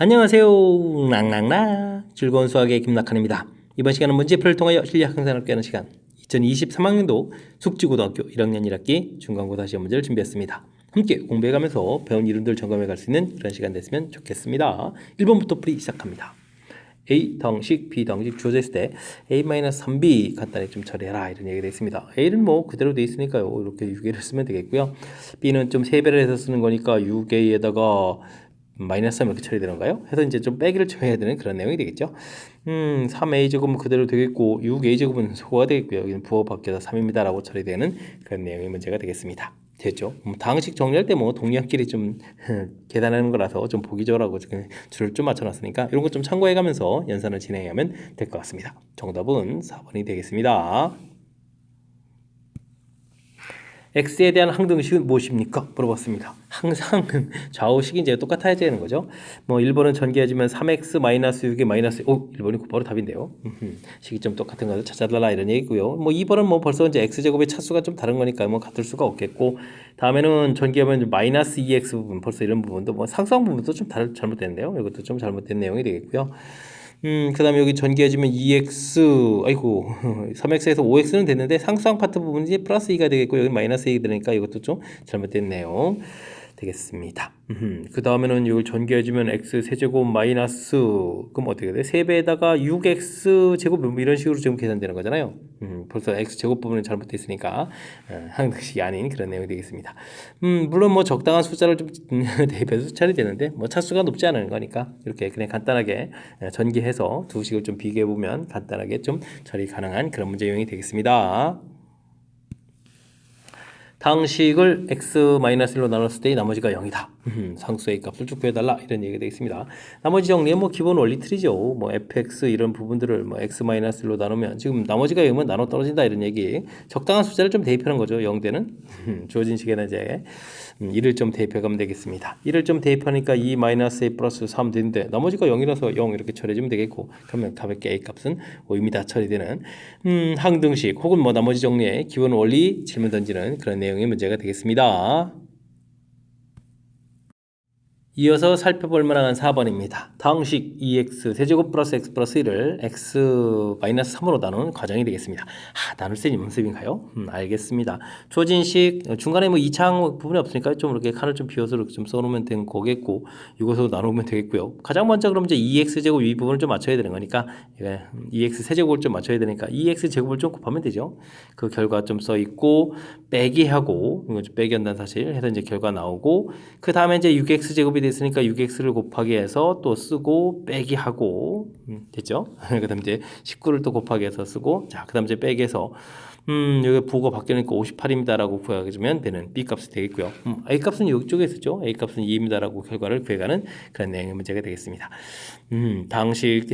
안녕하세요. 랑랑랑 즐거운 수학의 김낙한입니다. 이번 시간은 문제풀이를 통하여 실력 향상을 꾀하는 시간 2023학년도 숙지고등학교 1학년 1학기 중간고사 시험 문제를 준비했습니다. 함께 공부해가면서 배운 이론들 점검해 갈 수 있는 그런 시간 됐으면 좋겠습니다. 1번부터 풀이 시작합니다. A 덩식, B 덩식 주어져 있을 때 A-3B 간단히 좀 처리해라 이런 얘기가 되어 있습니다. A는 뭐 그대로 되어 있으니까요. 이렇게 6A를 쓰면 되겠고요. B는 좀 3배를 해서 쓰는 거니까 6A에다가 마이너스 3 이렇게 처리되는가요? 해서 이제 좀 빼기를 쳐야 되는 그런 내용이 되겠죠. 3a 제곱은 그대로 되겠고 6a 제곱은 소가 되겠고요. 여기는 부호 밖에서 3입니다 라고 처리되는 그런 내용의 문제가 되겠습니다. 됐죠? 당식 정리할 때 뭐 동량끼리 좀 계산하는 거라서 좀 보기 좋으라고 줄을 좀 맞춰놨으니까 이런 거 좀 참고해가면서 연산을 진행하면 될 것 같습니다. 정답은 4번이 되겠습니다. x에 대한 항등식은 무엇입니까? 물어봤습니다. 항상 좌우식이 이제 똑같아야 되는 거죠. 뭐 1번은 전개해주면 3x-6의 마이너스 1번이 바로 답인데요. 식이 좀 똑같은 것을 찾아달라 이런 얘기고요. 뭐 2번은 뭐 벌써 이제 x제곱의 차수가 좀 다른 거니까 뭐 같을 수가 없겠고, 다음에는 전개하면 마이너스 2x 부분, 벌써 이런 부분도 뭐 상수항 부분도 좀 잘못됐는데요. 이것도 좀 잘못된 내용이 되겠고요. 그 다음에 여기 전개해주면 2x, 아이고, 3x에서 5x는 됐는데 상수항 파트 부분이 플러스 2가 되겠고, 여기 마이너스 2가 되니까 이것도 좀 잘못된 내용 되겠습니다. 그 다음에는 이걸 전개해주면 x 세제곱 마이너스, 그럼 어떻게 돼? 3배에다가 6x 제곱 이런 식으로 지금 계산되는 거잖아요. 벌써 x 제곱 부분은 잘못되어 있으니까 항등식이 아닌 그런 내용이 되겠습니다. 물론 뭐 적당한 숫자를 좀 대입해서 처리 되는데 뭐 차수가 높지 않은 거니까 이렇게 그냥 간단하게 전개해서 두 식을 좀 비교해 보면 간단하게 좀 처리 가능한 그런 문제 유형이 되겠습니다. 당식을 x-1로 나눴을 때 나머지가 0이다. 상수의 값을 쭉 구해달라 이런 얘기가 되겠습니다. 나머지 정리는 뭐 기본 원리 틀이죠. 뭐 fx 이런 부분들을 뭐 x-1로 나누면 지금 나머지가 0이면 나눠 떨어진다 이런 얘기. 적당한 숫자를 좀 대입하는 거죠. 0대는 주어진 식에는 이제 1을 좀 대입해 가면 되겠습니다. 1을 좀 대입하니까 2 마이너스 a 플러스 3 되는데 나머지가 0이라서 0 이렇게 처리해주면 되겠고, 그러면 가볍게 a 값은 5입니다 처리되는 항등식 혹은 뭐 나머지 정리의 기본 원리 질문 던지는 그런 내용의 문제가 되겠습니다. 이어서 살펴볼 만한 4번입니다. 당식 2x 세제곱 플러스 x 플러스 1을 x-3으로 나누는 과정이 되겠습니다. 나눌 셈이 문습인가요? 알겠습니다. 주어진식 중간에 뭐 2차항 부분이 없으니까 좀 이렇게 칸을 좀 비워서 이렇게 좀 써놓으면 되는 거겠고, 이것으로 나누면 되겠고요. 가장 먼저 그럼 이제 2x 제곱 이 부분을 좀 맞춰야 되는 거니까 2x 세제곱을 좀 맞춰야 되니까 2x 제곱을 좀 곱하면 되죠. 그 결과 좀 써 있고 빼기 하고 이거 좀 빼기 한다는 사실 해서 이제 결과 나오고, 그 다음에 이제 6x 제곱이 됐으니까 6x를 곱하기 해서 또 쓰고 빼기 하고 됐죠? 그 다음에 이제 19를 또 곱하기 해서 쓰고, 자, 그 다음에 이제 빼기 해서 여기 부호가 바뀌니까 58입니다 라고 구해주면 되는 B 값이 되겠고요. A 값은 이쪽에 있었죠. A 값은 2입니다 라고 결과를 구해가는 그런 내용의 문제가 되겠습니다. 당식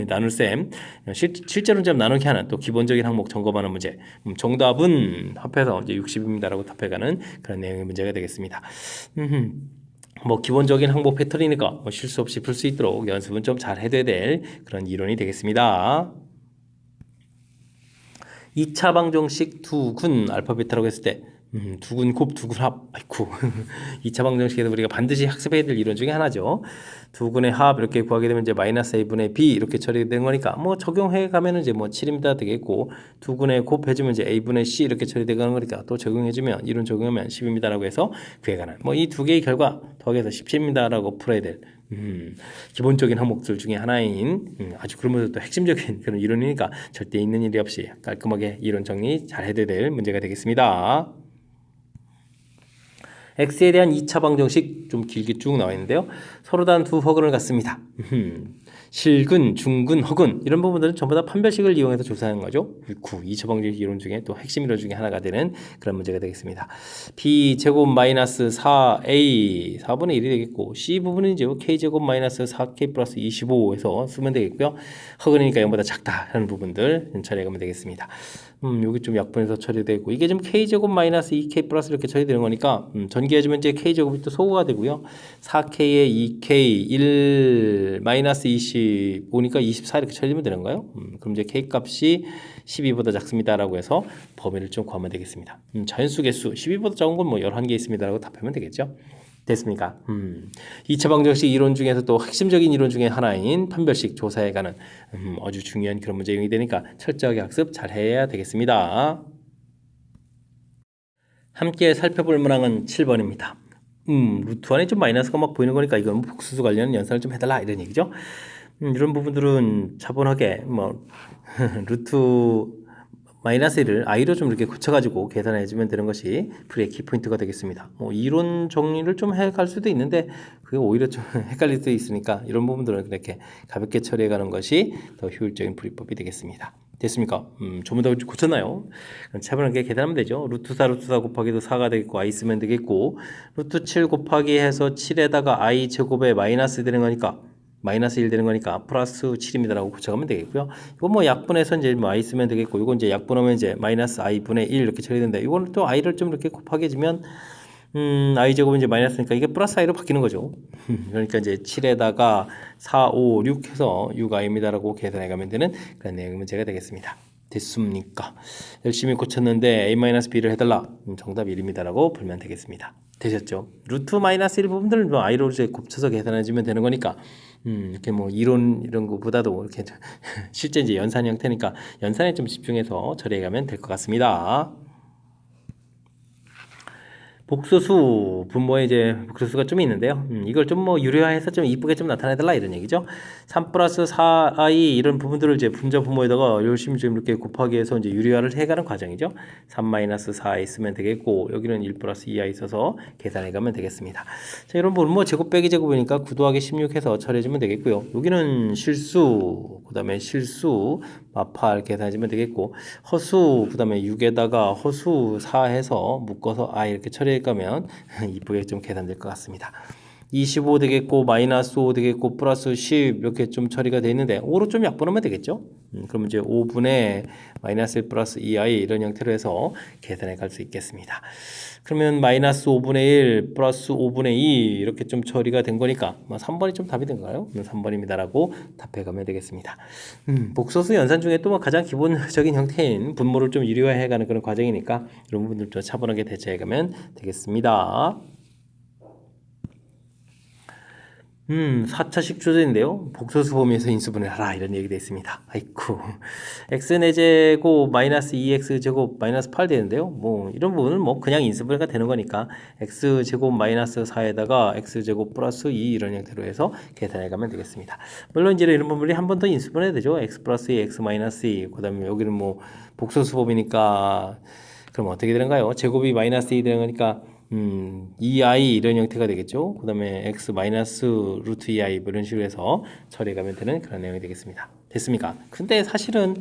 나눌셈 실제로 좀 나누기 하는 또 기본적인 항목 점검하는 문제. 정답은 합해서 이제 60입니다 라고 답해가는 그런 내용의 문제가 되겠습니다. 뭐 기본적인 항목 패턴이니까 뭐 실수 없이 풀 수 있도록 연습은 좀 잘 해둬야 될 그런 이론이 되겠습니다. 2차 방정식 두근 알파 베타라고 했을 때 두근 곱 두근 합, 아이쿠 2차 방정식에서 우리가 반드시 학습해야 될 이론 중에 하나죠. 두근의 합 이렇게 구하게 되면 이제 마이너스 a분의 b 이렇게 처리되는 거니까 뭐 적용해 가면은 이제 뭐 7입니다 되겠고, 두근의 곱 해주면 이제 a분의 c 이렇게 처리되는 거니까 또 적용해주면 이론 적용하면 10입니다라고 해서 구해가는 뭐 이 두 개의 결과 더해서 17입니다라고 풀어야 될 기본적인 항목들 중에 하나인 아주 그러면서 또 핵심적인 그런 이론이니까 절대 있는 일이 없이 깔끔하게 이론 정리 잘 해야 될 문제가 되겠습니다. x에 대한 2차 방정식 좀 길게 쭉 나와 있는데요. 서로 다른 두 허근을 갖습니다. 실근, 중근, 허근 이런 부분들은 전부 다 판별식을 이용해서 조사하는 거죠. 2차 방정식 이론 중에 또 핵심 이론 중에 하나가 되는 그런 문제가 되겠습니다. b 제곱 마이너스 4a 4분의 1이 되겠고, c 부분은 이제 k 제곱 마이너스 4k 플러스 25에서 쓰면 되겠고요. 허근이니까 0보다 작다 하는 부분들 처리하면 되겠습니다. 여기 좀 약분해서 처리되고, 이게 지금 k제곱 마이너스 2k 플러스 이렇게 처리되는 거니까 전개해주면 이제 k제곱이 또 소거가 되고요. 4k에 2k 1 마이너스 25니까 24 이렇게 처리되면 되는 거예요. 그럼 이제 k 값이 12보다 작습니다라고 해서 범위를 좀 구하면 되겠습니다. 자연수 개수 12보다 작은 건 뭐 11개 있습니다라고 답하면 되겠죠. 됐습니까? 2차 방정식 이론 중에서 또 핵심적인 이론 중에 하나인 판별식 조사에 관한 아주 중요한 그런 문제 유형이 되니까 철저하게 학습 잘 해야 되겠습니다. 함께 살펴볼 문항은 7번입니다. 루트 안에 좀 마이너스가 막 보이는 거니까 이건 복수수 관련 연산을 좀 해달라 이런 얘기죠. 이런 부분들은 차분하게 뭐 루트 마이너스 1을 i로 좀 이렇게 고쳐가지고 계산해주면 되는 것이 풀이의 키포인트가 되겠습니다. 뭐 이론 정리를 좀 해갈 수도 있는데 그게 오히려 좀 헷갈릴 수도 있으니까 이런 부분들은 그렇게 가볍게 처리해가는 것이 더 효율적인 풀이법이 되겠습니다. 됐습니까? 조금 더 고쳤나요? 차분하게 계산하면 되죠. 루트 4 곱하기도 4가 되겠고 i 쓰면 되겠고 루트 7 곱하기 해서 7에다가 i 제곱에 마이너스 되는 거니까 마이너스 1 되는 거니까 플러스 7입니다라고 고쳐가면 되겠고요. 이건 뭐 약분해서 이제 뭐 i 쓰면 되겠고, 이건 이제 약분하면 이제 마이너스 i분의 1 이렇게 처리되는데, 이거는 또 i를 좀 이렇게 곱하게 해주면 i 제곱은 이제 마이너스니까 이게 플러스 i로 바뀌는 거죠. 그러니까 이제 7에다가 4, 5, 6 해서 6i입니다라고 계산해 가면 되는 그런 내용 문제가 되겠습니다. 됐습니까? 열심히 고쳤는데 a-b를 해달라. 정답 1입니다라고 풀면 되겠습니다. 되셨죠? 루트 마이너스 1 부분들은 뭐 i로 이제 곱쳐서 계산해주면 되는 거니까 이렇게 뭐 이론 이런 거보다도 이렇게 실제 이제 연산 형태니까 연산에 좀 집중해서 처리해 가면 될 것 같습니다. 복소수 분모에 이제 복소수가 좀 있는데요. 이걸 좀 뭐 유료화해서 좀 이쁘게 좀 나타내달라 이런 얘기죠. 3 플러스 4i 이런 부분들을 이제 분자 분모에다가 열심히 좀 이렇게 곱하기 해서 이제 유료화를 해가는 과정이죠. 3 마이너스 4i 쓰면 되겠고, 여기는 1 플러스 2i 써서 계산해가면 되겠습니다. 자, 이런 부분 뭐 제곱 빼기 제곱이니까 9 더하기 16 해서 처리해주면 되겠고요. 여기는 실수, 그 다음에 실수 마팔 계산해주면 되겠고, 허수, 그 다음에 6에다가 허수 4 해서 묶어서 i 이렇게 처리해 가면 이쁘게 좀 계산될 것 같습니다. 25 되겠고 마이너스 5 되겠고 플러스 10 이렇게 좀 처리가 되어 있는데 5로 좀 약분하면 되겠죠. 그럼 이제 5분의 마이너스 1 플러스 2i 이런 형태로 해서 계산해 갈 수 있겠습니다. 그러면 마이너스 5분의 1 플러스 5분의 2 이렇게 좀 처리가 된 거니까 3번이 좀 답이 된가요? 3번입니다라고 답해 가면 되겠습니다. 복소수 연산 중에 또 뭐 가장 기본적인 형태인 분모를 좀 유료화해 가는 그런 과정이니까 이런 부분들 좀 차분하게 대처해 가면 되겠습니다. 4차식 조절인데요. 복소수 범위에서 인수분해를 하라 이런 얘기가 있습니다. 아이쿠. x제곱 마이너스 2x제곱 마이너스 8 되는데요. 뭐 이런 부분은 뭐 그냥 인수분해가 되는 거니까 x제곱 마이너스 4에다가 x제곱 플러스 2 이런 형태로 해서 계산해 가면 되겠습니다. 물론 이제 이런 부분이 한 번 더 인수분해 되죠. x 플러스 2, x 마이너스 2. 그다음에 여기는 뭐 복소수 범위니까 그럼 어떻게 되는가요? 제곱이 마이너스 2 되는 거니까 2i 이런 형태가 되겠죠. 그 다음에 x 마이너스 루트 2i 이런 식으로 해서 처리해 가면 되는 그런 내용이 되겠습니다. 됐습니까? 근데 사실은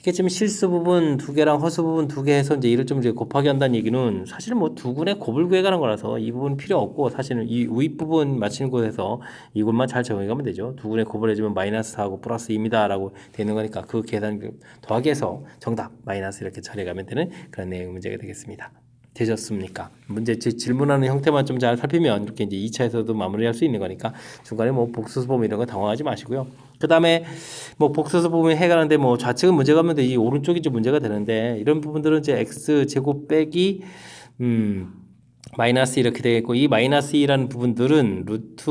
이게 지금 실수 부분 2개랑 허수 부분 2개 해서 이제 이를 좀 이제 곱하기 한다는 얘기는 사실은 뭐 두 군의 곱을 구해가는 거라서 이 부분 필요 없고, 사실은 이 윗 부분 맞히는 곳에서 이것만 잘 적용해 가면 되죠. 두 군의 곱을 해주면 마이너스 4하고 플러스 2입니다 라고 되는 거니까 그 계산 더하기 해서 정답 마이너스 이렇게 처리해 가면 되는 그런 내용 문제가 되겠습니다. 되셨습니까? 문제 질문하는 형태만 좀 잘 살피면 이렇게 이제 2차에서도 마무리할 수 있는 거니까 중간에 뭐 복소수 범위 이런 거 당황하지 마시고요. 그 다음에 뭐 복소수 범위 해가는데 뭐 좌측은 문제가 없는데 이 오른쪽이 좀 문제가 되는데, 이런 부분들은 이제 x 제곱 빼기 마이너스 이렇게 되겠고, 이 마이너스 2라는 부분들은 루트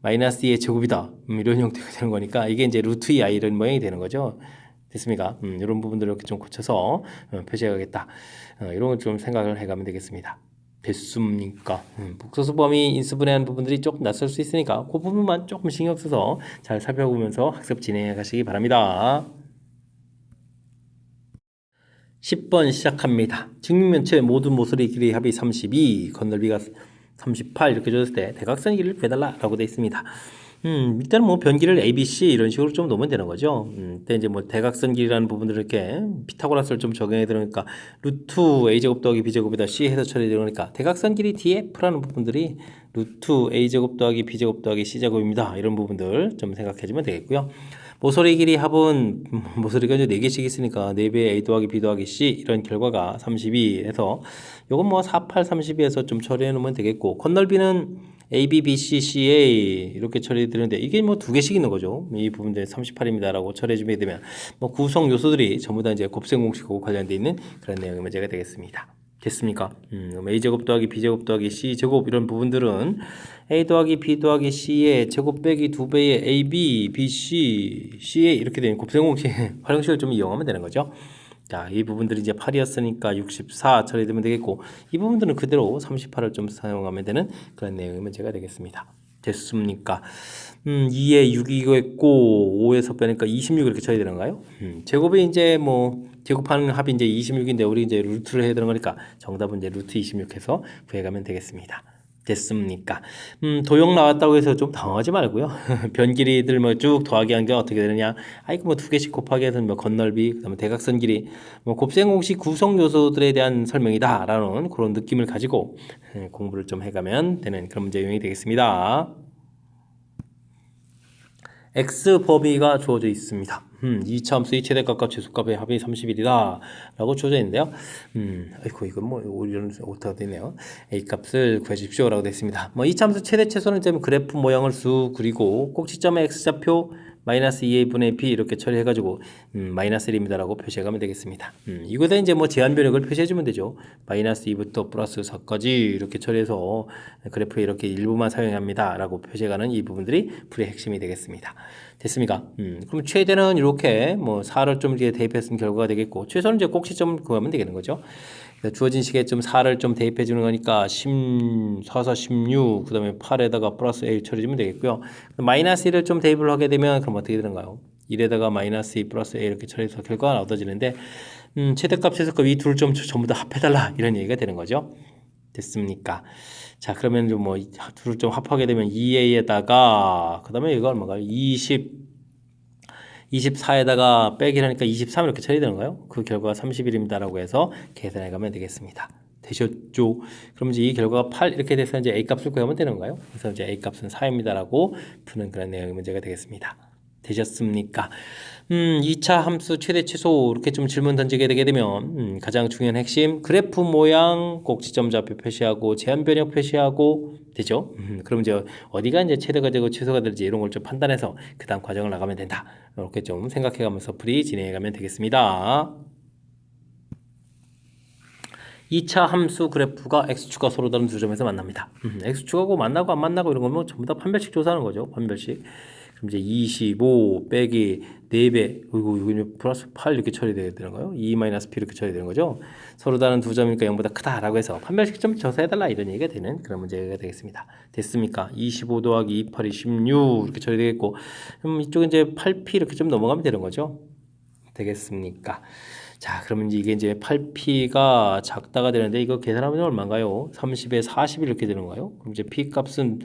마이너스 2의 제곱이다 이런 형태가 되는 거니까 이게 이제 루트 2i 이런 모양이 되는 거죠. 됐습니까? 이런 부분들을 이렇게 좀 고쳐서 표시해야겠다. 이런 걸 좀 생각을 해가면 되겠습니다. 됐습니까? 복소수 범위 인수분해하는 부분들이 조금 낯설 수 있으니까 그 부분만 조금 신경 써서 잘 살펴보면서 학습 진행해 가시기 바랍니다. 10번 시작합니다. 직육면체 모든 모서리 길이 합이 32, 건널비가 38 이렇게 줬을 때 대각선 길이를 구해달라라고 되어 있습니다. 일단 뭐 변기를 ABC 이런 식으로 좀 놓으면 되는 거죠. 근데 이제 뭐 대각선 길이라는 부분들을 이렇게 피타고라스를 좀 적용해 들으니까 루트 a제곱 더하기 b제곱이다 c 해서 처리되니까 대각선 길이 df라는 부분들이 루트 a제곱 더하기 b제곱 더하기 c제곱입니다. 이런 부분들 좀 생각해 주면 되겠고요. 모서리 길이 합은 모서리가 이제 4개씩 있으니까 4배의 a 더하기 b 더하기 c 이런 결과가 32에서 요건 뭐 48, 32에서 좀 처리해 놓으면 되겠고, 건널비는 A, B, B, C, C, A 이렇게 처리해 드리는데 이게 뭐 2개씩 있는 거죠. 이 부분들 38입니다라고 처리해 주게 되면 뭐 구성 요소들이 전부 다 이제 곱셈 공식하고 관련돼 있는 그런 내용의 문제가 되겠습니다. 됐습니까? a제곱 더하기 b제곱 더하기 c제곱 이런 부분들은 a 더하기 b 더하기 c의 제곱 빼기 2배의 ab, bc, ca 이렇게 되는 곱셈공식 활용식을 좀 이용하면 되는 거죠. 자, 이 부분들이 이제 8이었으니까 64 처리되면 되겠고 이 부분들은 그대로 38을 좀 사용하면 되는 그런 내용의 문제가 되겠습니다. 됐습니까? 2에 6이 있고 5에서 빼니까 26 이렇게 처리 되는가요? 제곱이 이제 뭐 제곱하는 합이 이제 26인데 우리 이제 루트를 해야 되는 거니까 정답은 이제 루트 26 해서 구해가면 되겠습니다. 됐습니까? 도형 나왔다고 해서 좀 당황하지 말고요. 변 길이들 뭐 쭉 더하기 한 게 어떻게 되느냐? 아이고 뭐 두 개씩 곱하기 해서 뭐 건널비, 그다음에 대각선 길이, 뭐 곱셈 공식 구성 요소들에 대한 설명이다라는 그런 느낌을 가지고 공부를 좀 해가면 되는 그런 문제 유형이 되겠습니다. x 범위가 주어져 있습니다. 2차 함수의 최대값과 최소값의 합이 30일이다 라고 주어져 있는데요. 아이고 이건 뭐 이런 오타가 되네요. a 값을 구해주십시오 라고 되어 있습니다. 뭐 2차 함수 최대 최소는 좀 그래프 모양을 쑥 그리고 꼭지점에 x좌표 마이너스 2a분의 b 이렇게 처리해가지고 마이너스 1입니다 라고 표시해가면 되겠습니다. 이거다 이제 뭐 제한 변역을 표시해주면 되죠. 마이너스 2부터 플러스 4까지 이렇게 처리해서 그래프에 이렇게 일부만 사용합니다 라고 표시해가는 이 부분들이 풀이의 핵심이 되겠습니다. 됐습니까? 그럼 최대는 이렇게 뭐 4를 좀 이렇게 대입했으면 결과가 되겠고 최소는 이제 꼭지점 구하면 되겠는 거죠. 주어진 식에 좀 4를 좀 대입해 주는 거니까 4, 4, 16, 그 다음에 8에다가 플러스 1 처리해주면 되겠고요. 마이너스 1을 좀 대입을 하게 되면 그럼 어떻게 되는가요? 1에다가 마이너스 2 플러스 1 이렇게 처리해서 결과가 얻어지는데 최대값, 최소값 이 둘 좀 전부 다 합해달라 이런 얘기가 되는 거죠. 됐습니까? 자, 그러면 좀 뭐 둘을 좀 합하게 되면 2a에다가 그 다음에 이거 얼마가요? 24에다가 빼기를 하니까 23 이렇게 처리되는가요? 그 결과가 31입니다라고 해서 계산해 가면 되겠습니다. 되셨죠? 그럼 이제 이 결과가 8 이렇게 돼서 이제 a 값을 구하면 되는가요? 그래서 이제 a 값은 4입니다라고 푸는 그런 내용의 문제가 되겠습니다. 되셨습니까? 2차 함수 최대 최소 이렇게 좀 질문 던지게 되게 되면 가장 중요한 핵심 그래프 모양 꼭지점 좌표 표시하고 제한 변역 표시하고 되죠? 그럼 이제 어디가 이제 최대가 되고 최소가 될지 이런 걸 좀 판단해서 그 다음 과정을 나가면 된다. 이렇게 좀 생각해 가면서 풀이 진행해 가면 되겠습니다. 2차 함수 그래프가 x축과 서로 다른 두 점에서 만납니다. x축하고 만나고 안 만나고 이런 거면 전부 다 판별식 조사하는 거죠. 판별식. 그럼 이제 25 빼기 4배, 그리고 여기 플러스 8 이렇게 처리되어야 되는가요? 2 마이너스 p 이렇게 처리되는 거죠. 서로 다른 두 점이니까 0보다 크다라고 해서 판별식 좀 조사해달라 이런 얘기가 되는 그런 문제가 되겠습니다. 됐습니까? 25 더하기 28이 16 이렇게 처리되겠고, 그럼 이쪽은 이제 8p 이렇게 좀 넘어가면 되는 거죠. 되겠습니까? 자, 그러면 이게 이제 8p가 작다가 되는데 이거 계산하면 얼마인가요? 30에 40 이렇게 되는 거예요. 그럼 이제 p 값은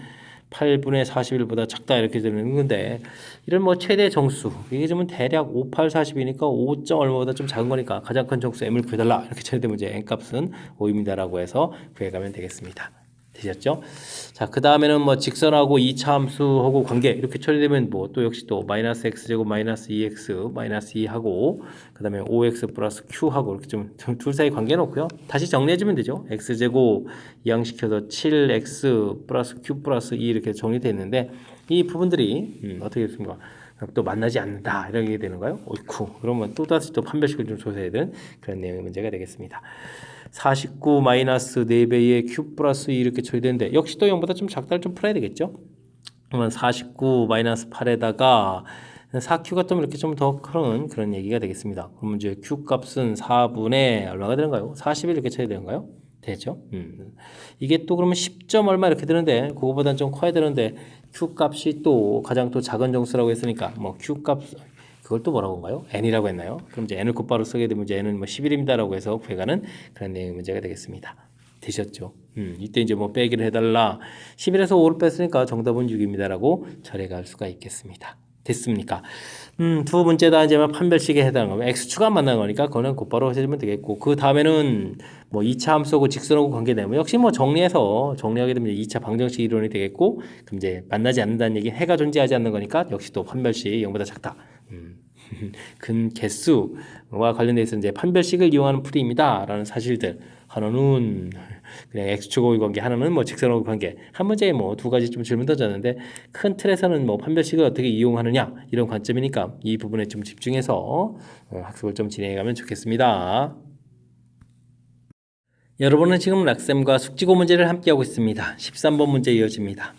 8분의 41보다 작다 이렇게 되는 건데 이런 뭐 최대 정수 이게 좀 대략 5, 8, 40이니까 5. 얼마보다 좀 작은 거니까 가장 큰 정수 m을 구해달라 이렇게 처리되면 이제 n 값은 5입니다라고 해서 구해가면 되겠습니다. 되셨죠? 자, 그 다음에는 뭐 직선하고 2차 함수하고 관계 이렇게 처리되면 뭐 또 역시 또 마이너스 x제곱 마이너스 2x 마이너스 2하고 그 다음에 5x 플러스 q하고 이렇게 좀 둘 사이 관계 놓고요. 다시 정리해주면 되죠. x제곱 이항시켜서 7x 플러스 q 플러스 2 이렇게 정리되어 있는데 이 부분들이 어떻게 됐습니까? 또 만나지 않는다 이렇게 되는가요? 옳고 그러면 또다시 또 판별식을 좀 조사해야 되는 그런 내용의 문제가 되겠습니다. 49 마이너스 4배의 q 플러스 2 이렇게 처리되는데 역시 또 0보다 좀 작다를 좀 풀어야 되겠죠? 그러면 49 마이너스 8에다가 4q가 좀 이렇게 좀 더 큰 그런 얘기가 되겠습니다. 그러면 이제 q 값은 4분의 얼마가 되는가요? 40이 이렇게 처리되는가요? 되죠? 이게 또 그러면 10점 얼마 이렇게 되는데 그거보다는 좀 커야 되는데 q 값이 또 가장 또 작은 정수라고 했으니까 뭐 q 값 그걸 또 뭐라고 한가요? n이라고 했나요? 그럼 이제 n을 곧바로 쓰게 되면 이제 n은 뭐 11입니다라고 해서 구해가는 그런 내용의 문제가 되겠습니다. 되셨죠? 이때 이제 뭐 빼기를 해달라. 11에서 5를 뺐으니까 정답은 6입니다라고 처리할 수가 있겠습니다. 됐습니까? 두 문제 다 이제 판별식에 해당하는 거면 x축과 만나는 거니까 그거는 곧바로 해주면 되겠고 그 다음에는 뭐 2차 함수하고 직선하고 관계되면 역시 뭐 정리하게 되면 2차 방정식 이론이 되겠고 그럼 이제 만나지 않는다는 얘기 해가 존재하지 않는 거니까 역시 또 판별식 0보다 작다. 근 개수와 관련돼서 이제 판별식을 이용하는 풀이입니다라는 사실들 하나는 그냥 x축하고의 관계 하나는 뭐 직선하고의 관계 한 문제에 뭐 두 가지 좀 질문 던졌는데 큰 틀에서는 뭐 판별식을 어떻게 이용하느냐 이런 관점이니까 이 부분에 좀 집중해서 학습을 좀 진행해 가면 좋겠습니다. 여러분은 지금 락쌤과 숙지고 문제를 함께하고 있습니다. 13번 문제 이어집니다.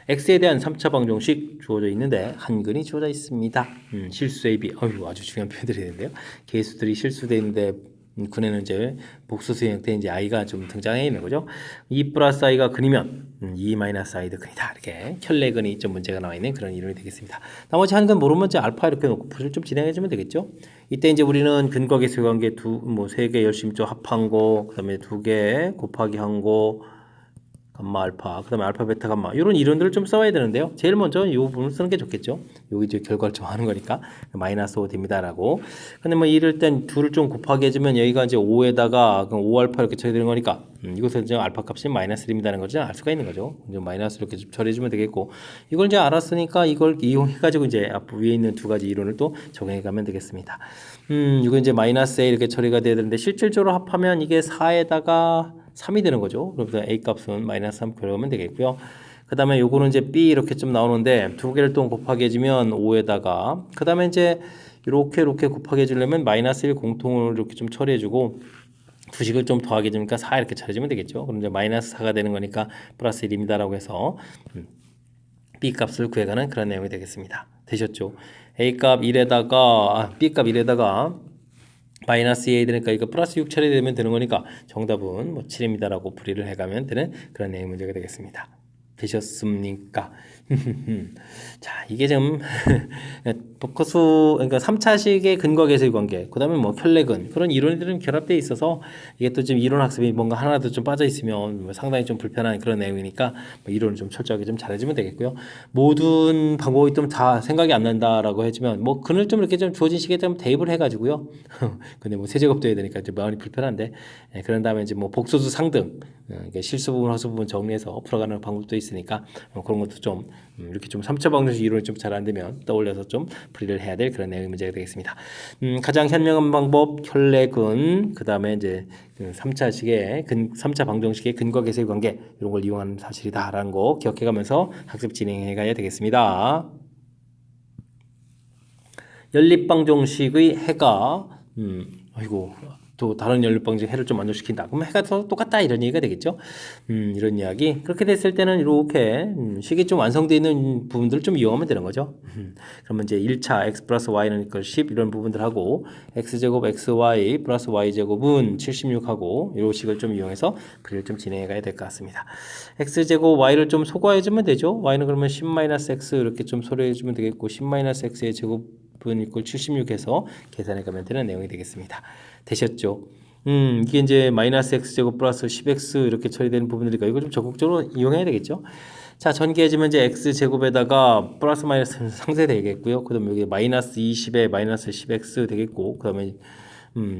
x에 대한 3차 방정식 주어져 있는데 한근이 주어져 있습니다. 실수 AB, 아주 중요한 표현들이 있는데요. 개수들이 실수되어 있는데 근에는 이제 복수수 형태 이제 i가 좀 등장해 있는 거죠. 2 플러스 i가 근이면 2 마이너스 i도 근이다. 이렇게 켤레근이 좀 문제가 나와 있는 그런 이론이 되겠습니다. 나머지 한근 모르면 이제 알파 이렇게 놓고 풀을 좀 진행해 주면 되겠죠. 이때 이제 우리는 근과 개수 관계 세 개 열심히 좀 합한 거, 그다음에 2개 곱하기 한 거, 감마 알파, 그다음에 알파 베타 감마 이런 이론들을 좀 써야 되는데요. 제일 먼저 이 부분을 쓰는 게 좋겠죠. 여기 이제 결과를 좀 하는 거니까 마이너스 5 됩니다라고. 근데 뭐 이럴 땐 둘을 좀 곱하기 해주면 여기가 이제 5에다가 그럼 5 알파 이렇게 처리되는 거니까 이것을 이제 알파 값이 마이너스 1입니다는 것을 알 수가 있는 거죠. 이제 마이너스 이렇게 좀 처리해주면 되겠고 이걸 이제 알았으니까 이걸 이용해가지고 이제 앞 위에 있는 두 가지 이론을 또 적용해가면 되겠습니다. 이거 이제 마이너스 A 이렇게 처리가 돼야 되는데 실질적으로 합하면 이게 4에다가 3이 되는 거죠. 그래서 A 값은 마이너스 3 그러면 되겠고요. 그 다음에 요거는 이제 B 이렇게 좀 나오는데 두 개를 또 곱하기 해주면 5에다가 그 다음에 이제 이렇게 곱하기 해주려면 마이너스 1 공통을 이렇게 좀 처리해주고 두식을 좀 더하게 해주니까 4 이렇게 처리해주면 되겠죠. 그럼 이제 마이너스 4가 되는 거니까 플러스 1입니다라고 해서 B 값을 구해가는 그런 내용이 되겠습니다. 되셨죠? A 값 1에다가 B 값 1에다가 마이너스 2 되니까 이거 플러스 6 처리되면 되는 거니까 정답은 뭐 7입니다라고 풀이를 해가면 되는 그런 내용 문제가 되겠습니다. 되셨습니까? 자, 이게 좀 복합수 그러니까 3차식의 근과 계수의 관계, 그다음에 뭐 켤레근 그런 이론들은 결합되어 있어서 이게 또 지금 이론 학습이 뭔가 하나라도 좀 빠져 있으면 뭐 상당히 좀 불편한 그런 내용이니까 뭐 이론을 좀 철저하게 좀 잘해주면 되겠고요. 모든 방법이 좀 다 생각이 안 난다라고 해주면 뭐 근을 좀 이렇게 좀 주어진 식에 좀 대입을 해가지고요. 근데 뭐 세제곱도 해야 되니까 이제 마음이 불편한데 그런 다음에 이제 뭐 복소수 상등 실수 부분, 허수 부분 정리해서 풀어가는 방법도 있으니까 그런 것도 좀 이렇게 좀 3차 방정식 이론이 좀 잘 안 되면 떠올려서 좀 풀이를 해야 될 그런 내용의 문제가 되겠습니다. 가장 현명한 방법 켤레근 그 다음에 이제 3차 방정식의 근과 계수의 관계 이런 걸 이용하는 사실이다라는 거 기억해가면서 학습 진행해 가야 되겠습니다. 연립방정식의 해가 또 다른 연립방정식 해를 좀 만족시킨다. 그럼 해가 더 똑같다 이런 얘기가 되겠죠. 이런 이야기. 그렇게 됐을 때는 이렇게 식이 좀 완성되어 있는 부분들을 좀 이용하면 되는 거죠. 그러면 이제 1차 x 플러스 y는 이퀄 10 이런 부분들하고 x제곱 xy 플러스 y제곱은 76하고 이런 식을 좀 이용해서 풀이를 좀 진행해 가야 될 것 같습니다. x제곱 y를 좀 소거해주면 되죠. y는 그러면 10-x 이렇게 좀 소개해주면 되겠고 10-x의 제곱은 이퀄 76해서 계산해 가면 되는 내용이 되겠습니다. 되셨죠? 이게 이제 마이너스 x제곱 플러스 10x 이렇게 처리되는 부분이니까 이거 좀 적극적으로 이용해야 되겠죠? 자, 전개해주면 이제 x제곱에다가 플러스 마이너스 상쇄되겠고요. 그 다음에 여기 마이너스 20에 마이너스 10x 되겠고, 그 다음에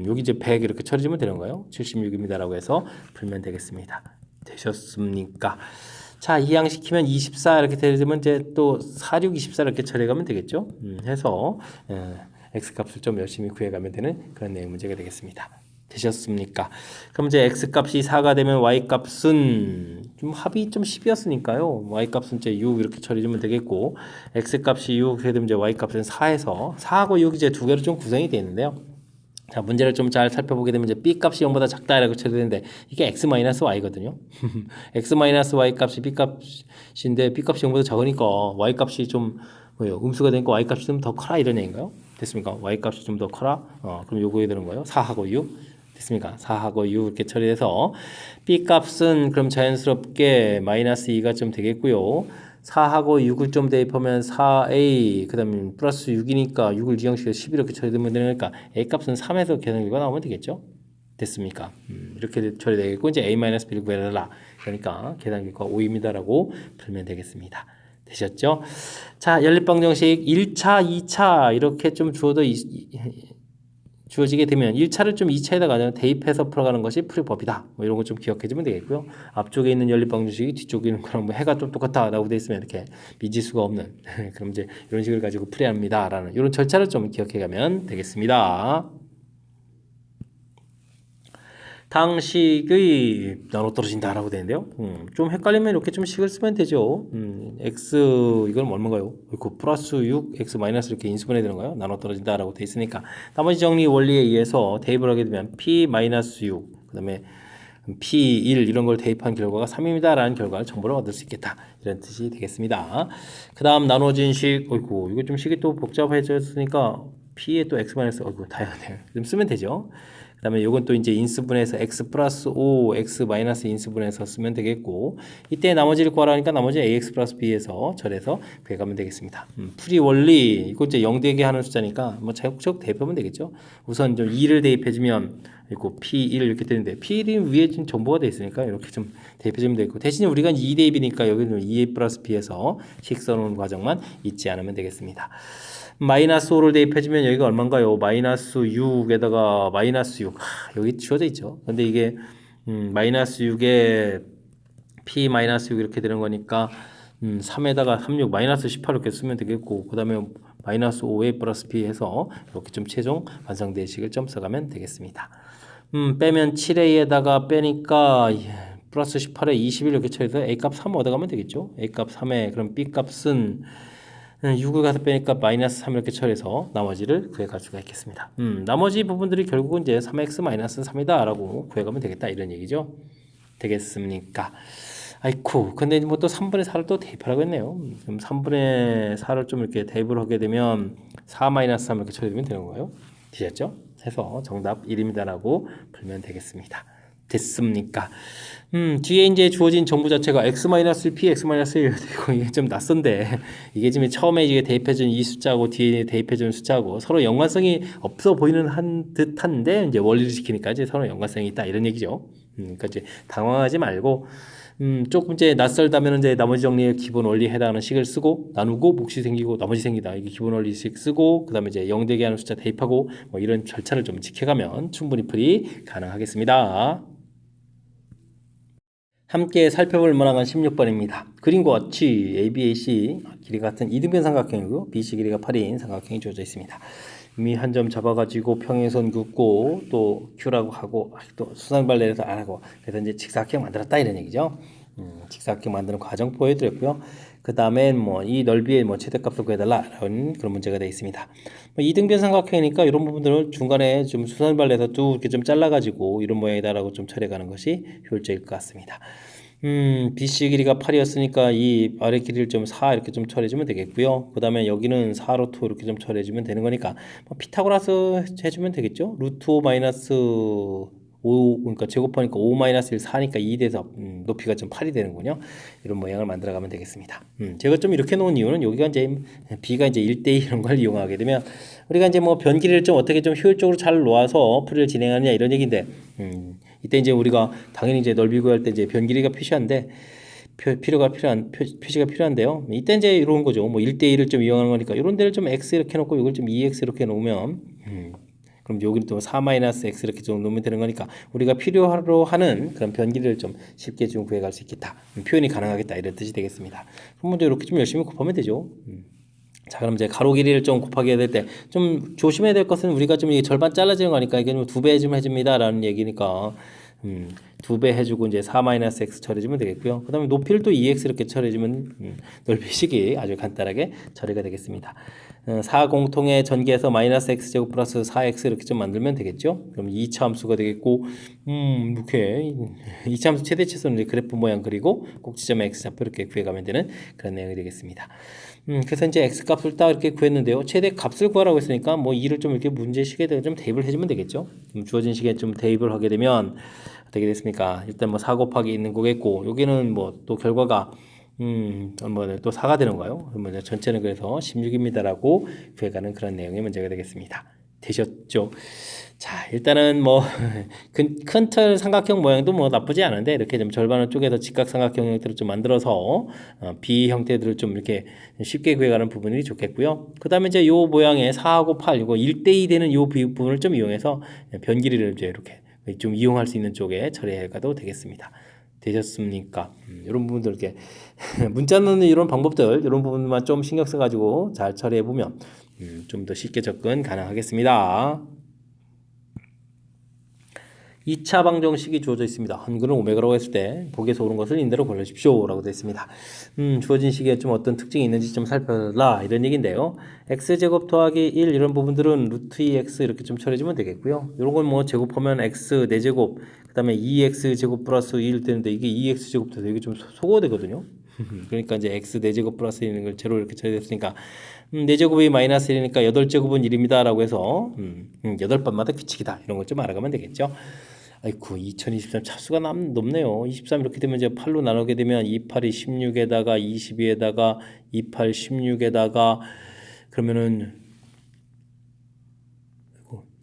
여기 이제 100 이렇게 처리해주면 되는 거예요. 76입니다라고 해서 풀면 되겠습니다. 되셨습니까? 자, 이항시키면 24 이렇게 되면 이제 또 46, 24 이렇게 처리해가면 되겠죠? 해서 x값을 좀 열심히 구해가면 되는 그런 내용 문제가 되겠습니다. 되셨습니까? 그럼 이제 x값이 4가 되면 y값은 좀 합이 좀 10이었으니까요. y값은 이제 6 이렇게 처리해주면 되겠고 x값이 6 이렇게 되면 이제 y값은 4에서 4하고 6 이제 두 개로 좀 구성이 되어 있는데요. 자, 문제를 좀 잘 살펴보게 되면 이제 b값이 0보다 작다라고 처리되는데 이게 x-y거든요. x-y 값이 b값인데 b값이 0보다 작으니까 y값이 좀 음수가 되니까 y값이 좀 더 커라 이런 얘기인가요? 됐습니까? y값이 좀 더 커라? 그럼 요거에 되는 거예요. 4하고 6. 됐습니까? 4하고 6 이렇게 처리해서 b값은 그럼 자연스럽게 마이너스 2가 좀 되겠고요. 4하고 6을 좀 대입하면 4a 그 다음에 플러스 6이니까 6을 이항식해서 10 이렇게 처리되면 되니까 a값은 3에서 계산 결과 나오면 되겠죠? 됐습니까? 이렇게 처리되겠고 이제 a-b를 구해달라. 그러니까 계산 결과 5입니다라고 풀면 되겠습니다. 되셨죠? 자, 연립방정식 1차, 2차 이렇게 좀 주어지게 되면 1차를 좀 2차에다가 대입해서 풀어가는 것이 풀이법이다. 뭐 이런 거 좀 기억해주면 되겠고요. 앞쪽에 있는 연립방정식이 뒤쪽에 있는 거랑 뭐 해가 좀 똑같다라고 되어 있으면 이렇게 미지수가 없는 그럼 이제 이런 식을 가지고 풀이합니다라는 이런 절차를 좀 기억해가면 되겠습니다. 당식의 나눠 떨어진다라고 되는데요. 좀 헷갈리면 이렇게 좀 식을 쓰면 되죠. x 이건 얼마인가요? 그 플러스 6 x 마이너스 이렇게 인수분해 되는 거예요. 나눠 떨어진다라고 돼 있으니까 나머지 정리 원리에 의해서 대입을 하게 되면 p 마이너스 6 그다음에 P1 이런 걸 대입한 결과가 3입니다 라는 결과를 정보를 얻을 수 있겠다 이런 뜻이 되겠습니다. 그 다음 나눠진 식 어이구 이거 좀 식이 또 복잡해졌으니까 P에 또 X-, 어이구 다양하네요. 좀 쓰면 되죠. 그 다음에 요건 또 이제 인수분해서 X 플러스 5 X 마이너스 인수분해서 쓰면 되겠고 이때 나머지를 구하라니까 나머지 AX 플러스 B에서 절에서 구해가면 되겠습니다. 풀이 원리 이거 이제 0 되게 하는 숫자니까 뭐 자국적 대입하면 되겠죠. 우선 좀 2를 대입해주면 있고 P1 이렇게 되는데 P1이 위에 지금 정보가 돼 있으니까 이렇게 좀 대입해주면 되고 대신에 우리가 2 대입이니까 여기는 2A 플러스 B에서 식 써놓은 과정만 잊지 않으면 되겠습니다. 마이너스 5를 대입해주면 여기가 얼마인가요? 마이너스 6에다가 마이너스 6 여기 주어져 있죠. 근데 이게 마이너스 6에 P 마이너스 6 이렇게 되는 거니까 3에다가 36 마이너스 18 이렇게 쓰면 되겠고 그 다음에 마이너스 5A 플러스 B 해서 이렇게 좀 최종 완성된 식을 좀 써가면 되겠습니다. 빼면 7A에다가 빼니까 플러스 18에 21 이렇게 처리해서 A값 3 얻어가면 되겠죠. A값 3에 그럼 B값은 6을 가서 빼니까 마이너스 3 이렇게 처리해서 나머지를 구해갈 수가 있겠습니다. 나머지 부분들이 결국은 이제 3x 마이너스 3이다 라고 구해가면 되겠다 이런 얘기죠. 되겠습니까? 아이쿠 근데 뭐 또 3분의 4를 또 대입하라고 했네요. 그럼 3분의 4를 좀 이렇게 대입을 하게 되면 4 마이너스 3 이렇게 처리되면 되는 거예요. 되셨죠? 해서 정답 1입니다 라고 풀면 되겠습니다. 됐습니까? 뒤에 이제 주어진 정보 자체가 x-1 p x-1 되고 이게 좀 낯선데 이게 지금 처음에 이게 대입해준 이 숫자하고 뒤에 대입해준 숫자하고 서로 연관성이 없어 보이는 한 듯한데 이제 원리를 지키니까 이제 서로 연관성이 있다 이런 얘기죠. 그러니까 이제 당황하지 말고 조금 이제 낯설다면 이제 나머지 정리의 기본 원리에 해당하는 식을 쓰고 나누고 몫이 생기고 나머지 생기다 이게 기본 원리식 쓰고 그 다음에 이제 0 되게 하는 숫자 대입하고 뭐 이런 절차를 좀 지켜가면 충분히 풀이 가능하겠습니다. 함께 살펴볼 만한 16번입니다. 그림과 같이 ABAC 길이가 같은 이등변 삼각형이고요. BC 길이가 8인 삼각형이 주어져 있습니다. 이미 한 점 잡아가지고 평행선 긋고 또 Q라고 하고 또 수선발 내려서 안 하고 그래서 이제 직사각형 만들었다 이런 얘기죠. 직사각형 만드는 과정 보여드렸고요. 그 다음에 뭐 이 넓이의 뭐 최대값을 구해달라라는 그런 문제가 되어 있습니다. 뭐 이등변 삼각형이니까 이런 부분들을 중간에 좀 수선발 내서 쭉 이렇게 좀 잘라가지고 이런 모양이다라고 좀 처리해가는 것이 효율적일 것 같습니다. BC 길이가 8이었으니까 이 아래 길이를 좀 4 이렇게 좀 처리해주면 되겠고요. 그 다음에 여기는 4 루트 이렇게 좀 처리해주면 되는 거니까 뭐 피타고라스 해주면 되겠죠. 루트 5 마이너스 5 그러니까 제곱하니까 5 마이너스 1 4니까 2 돼서 높이가 좀 8이 되는군요. 이런 모양을 만들어 가면 되겠습니다. 제가 좀 이렇게 놓은 이유는 여기가 이제 B가 이제 1대2 이런 걸 이용하게 되면 우리가 이제 뭐 변기를 좀 어떻게 좀 효율적으로 잘 놓아서 풀이를 진행하느냐 이런 얘기인데 이때 이제 우리가 당연히 이제 넓이 구할 때 이제 변길이가 표시한데 표시가 필요한데요. 이때 이제 이런 거죠. 뭐 1대1을 좀 이용하는 거니까 이런 데를 좀 x 이렇게 놓고 이걸 좀 2x 이렇게 놓으면 그럼 여기는 또 4-x 이렇게 좀 놓으면 되는 거니까 우리가 필요로 하는 그런 변기를 좀 쉽게 좀 구해갈 수 있겠다. 표현이 가능하겠다 이런 뜻이 되겠습니다. 그럼 먼저 이렇게 좀 열심히 곱하면 되죠. 자 그럼 이제 가로 길이를 좀 곱하게 될 때 좀 조심해야 될 것은 우리가 좀 이게 절반 잘라지는 거니까 이게 좀 2배 좀 해줍니다 라는 얘기니까 2배 해주고 이제 4-x 처리해주면 되겠고요. 그 다음에 높이를 또 2x 이렇게 처리해주면 넓이식이 아주 간단하게 처리가 되겠습니다. 4 공통의 전개해서 마이너스 x제곱 플러스 4x 이렇게 좀 만들면 되겠죠. 그럼 2차 함수가 되겠고 이렇게 2차 함수 최대치수는 그래프 모양 그리고 꼭지점에 x좌표 이렇게 구해가면 되는 그런 내용이 되겠습니다. 그래서 이제 x값을 딱 이렇게 구했는데요. 최대 값을 구하라고 했으니까 뭐 2를 좀 이렇게 문제식에 좀 대입을 해주면 되겠죠. 주어진 식에 좀 대입을 하게 되면 어떻게 됐습니까? 일단 뭐 4 곱하기 있는 거겠고 여기는 뭐 또 결과가 또 4가 되는 거예요. 그러면 전체는 그래서 16입니다라고 구해가는 그런 내용의 문제가 되겠습니다. 되셨죠? 자, 일단은 뭐 큰 틀 삼각형 모양도 뭐 나쁘지 않은데 이렇게 좀 절반을 쪼개서 직각삼각형 형태로 좀 만들어서 B 형태들을 좀 이렇게 쉽게 구해가는 부분이 좋겠고요. 그 다음에 이제 요 모양의 4하고 8 이거 1대2 되는 요 부분을 좀 이용해서 변길이를 이제 이렇게 좀 이용할 수 있는 쪽에 처리해 가도 되겠습니다. 되셨습니까? 이런 부분들 이렇게 문자 넣는 이런 방법들 이런 부분만 좀 신경 써가지고 잘 처리해 보면 좀 더 쉽게 접근 가능하겠습니다. 2차 방정식이 주어져 있습니다. 한글은 오메가라고 했을 때 보기에서 오는 것을 인대로 골라주십시오 라고 되어 있습니다. 주어진 식에 좀 어떤 특징이 있는지 좀 살펴라 이런 얘기인데요. x제곱 더하기 1 이런 부분들은 루트 2x 이렇게 좀 처리해주면 되겠고요. 이런 건 뭐 제곱하면 x 4제곱 그 다음에 2x제곱 플러스 1 되는데 이게 2x제곱 돼서 이게 좀 소거되거든요. 그러니까 이제 x 4제곱 플러스 1인 걸 제로 이렇게 처리됐으니까 4제곱이 마이너스 1이니까 8제곱은 1입니다 라고 해서 8번마다 규칙이다 이런 걸 좀 알아가면 되겠죠. 아이쿠 2023 차수가 높네요. 23 이렇게 되면 이제 8로 나누게 되면 28이 16에다가 22에다가 28 16에다가 그러면은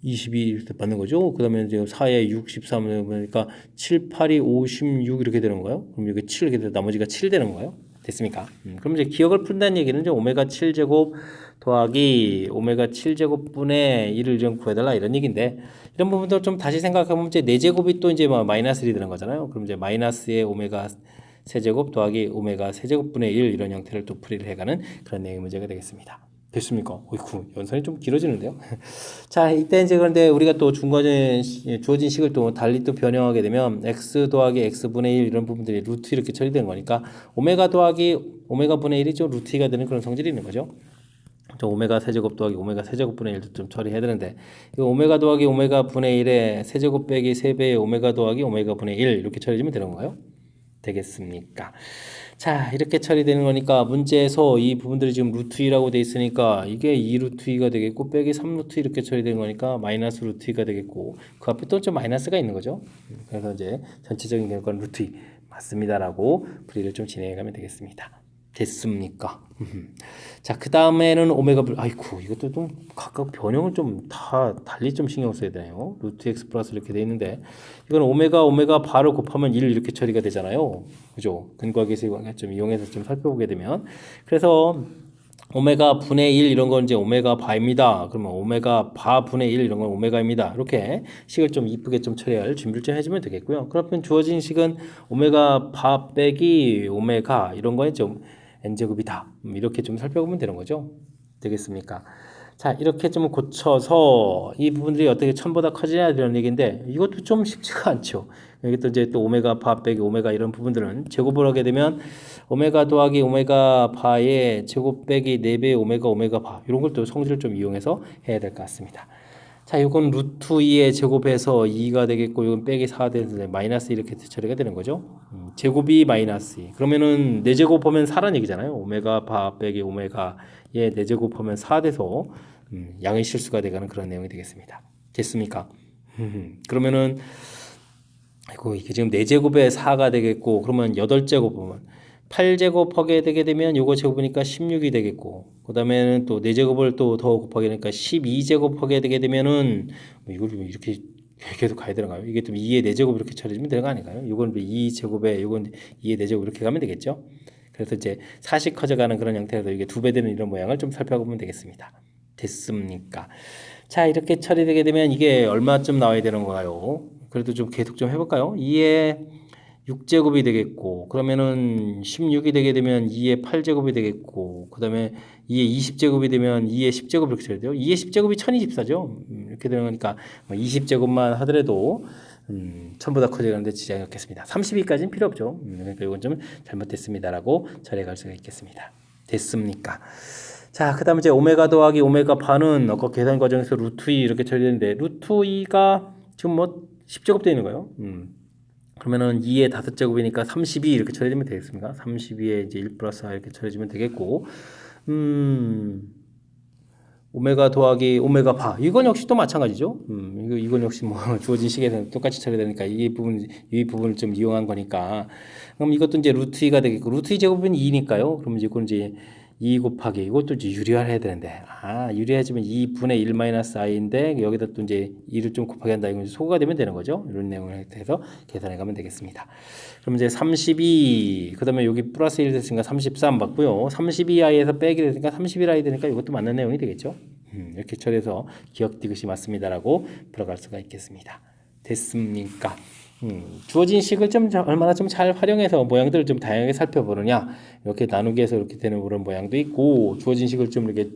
22 이렇게 받는 거죠. 그 다음에 이제 4에 63 그러니까 7, 8이 56 이렇게 되는 거예요. 그럼 이게 7 이렇게 돼서 나머지가 7 되는 거예요. 됐습니까? 그럼 이제 기억을 푼다는 얘기는 이제 오메가 7제곱 더하기 오메가 7제곱분의 1을 좀 구해달라 이런 얘기인데 이런 부분들 좀 다시 생각해보면 이제 4제곱이 또 이제 뭐 마이너스 1이 되는 거잖아요. 그럼 이제 마이너스의 오메가 세제곱 더하기 오메가 세제곱분의 1 이런 형태를 또 풀이를 해가는 그런 내용의 문제가 되겠습니다. 됐습니까? 어이쿠, 연산이 좀 길어지는데요. 자, 이때 이제 그런데 우리가 또 주어진 식을 또 달리 또 변형하게 되면 x 더하기 x분의 1 이런 부분들이 루트 이렇게 처리되는 거니까 오메가 더하기 오메가 분의 1이 좀 루트 2가 되는 그런 성질이 있는 거죠. 오메가 세제곱 더하기 오메가 세제곱분의 1도 좀 처리해야 되는데 이 오메가 더하기 오메가 분의 1에 세제곱 빼기 3배의 오메가 더하기 오메가 분의 1 이렇게 처리해주면 되는 거예요. 되겠습니까? 자, 이렇게 처리되는 거니까 문제에서 이 부분들이 지금 루트 2라고 돼 있으니까 이게 2 루트 2가 되겠고 빼기 3 루트 이렇게 처리되는 거니까 마이너스 루트 2가 되겠고 그 앞에 또 좀 마이너스가 있는 거죠. 그래서 이제 전체적인 결과는 루트 2 맞습니다라고 풀이를 좀 진행해 가면 되겠습니다. 됐습니까? 자, 그 다음에는 오메가 아이쿠 이것도 좀 각각 변형을 좀 다 달리 좀 신경 써야 되네요. 루트 x 플러스 이렇게 돼 있는데 이건 오메가 바를 곱하면 1 이렇게 처리가 되잖아요. 그죠? 근거계수 좀 이용해서 좀 살펴보게 되면 그래서 오메가 분의 1 이런 건 이제 오메가 바입니다. 그러면 오메가 바 분의 1 이런 건 오메가입니다. 이렇게 식을 좀 이쁘게 좀 처리할 준비를 좀 해주면 되겠고요. 그러면 주어진 식은 오메가 바 빼기 오메가 이런 거에 좀 n제곱이다. 이렇게 좀 살펴보면 되는 거죠. 되겠습니까? 자, 이렇게 좀 고쳐서 이 부분들이 어떻게 1000보다 커지냐 이런 얘기인데 이것도 좀 쉽지가 않죠. 여기 또 이제 또 오메가 바 빼기 오메가 이런 부분들은 제곱을 하게 되면 오메가 더하기 오메가 바의 제곱 빼기 4배의 오메가 바 이런 걸 또 성질을 좀 이용해서 해야 될 것 같습니다. 자, 이건 루트 2의 제곱해서 2가 되겠고 이건 빼기 4가 돼서 마이너스 이렇게 처리가 되는 거죠. 제곱이 마이너스 2. 그러면은 4제곱 하면 4라는 얘기잖아요. 오메가 바 빼기 오메가의 4제곱 하면 4 돼서 양의 실수가 돼가는 그런 내용이 되겠습니다. 됐습니까? 그러면은 아이고 이게 지금 4제곱에 4가 되겠고 그러면 8제곱 보면 8제곱 하게 되게 되면 요거 제곱이니까 16이 되겠고 그 다음에는 또 4제곱을 또 더 곱하게 되니까 12제곱 하게 되게 되면은 이걸 이렇게 계속 가야 되나요? 이게 또 2의 4제곱 이렇게 처리해주면 되는 거 아닌가요? 이건 2제곱에 이건 2의 4제곱 이렇게 가면 되겠죠? 그래서 이제 4씩 커져가는 그런 형태에서 이게 2배 되는 이런 모양을 좀 살펴보면 되겠습니다. 됐습니까? 자, 이렇게 처리되게 되면 이게 얼마쯤 나와야 되는 거예요? 그래도 좀 계속 좀 해볼까요? 2의 6제곱이 되겠고 그러면은 16이 되게 되면 2의 8제곱이 되겠고 그 다음에 2의 20제곱이 되면 2의 10제곱 이렇게 쳐야 돼요. 2의 10제곱이 1024죠. 이렇게 되는 거니까 20제곱만 하더라도 1000보다 커져가는데 지장이 없겠습니다. 32까지는 필요 없죠. 그러니까 이건 좀 잘못됐습니다라고 처리할 수가 있겠습니다. 됐습니까? 자, 그 다음에 이제 오메가 더하기 오메가 바는 아까 계산 과정에서 루트 2 이렇게 처리되는데 루트 2가 지금 뭐 10제곱 되어 있는 거예요. 그러면은 2의 5제곱이니까 32 이렇게 처리되면 되겠습니까? 32에 이제 1 플러스 4 이렇게 처리해주면 되겠고, 오메가 더하기 오메가 바 이건 역시 또 마찬가지죠. 이건 역시 뭐 주어진 식에서 똑같이 처리되니까 이 부분을 좀 이용한 거니까. 그럼 이것도 이제 루트 2가 되겠고, 루트 2 제곱은 2니까요. 그럼 이건 이제 2 곱하기 이것도 이제 유리화해야 되는데 유리화해주면 2분의 1 마이너스 i인데 여기다 또 이제 2를 좀 곱하기 한다 이건 소거가 되면 되는 거죠. 이런 내용을 해서 계산해 가면 되겠습니다. 그럼 이제 32 그다음에 여기 플러스 1 됐으니까 33 맞고요. 32i에서 빼기 됐으니까 31i 되니까 이것도 맞는 내용이 되겠죠. 이렇게 처리해서 기억 디귿이 맞습니다라고 들어갈 수가 있겠습니다. 됐습니까? 주어진 식을 좀 얼마나 좀 잘 활용해서 모양들을 좀 다양하게 살펴보느냐 이렇게 나누기 해서 이렇게 되는 그런 모양도 있고 주어진 식을 좀 이렇게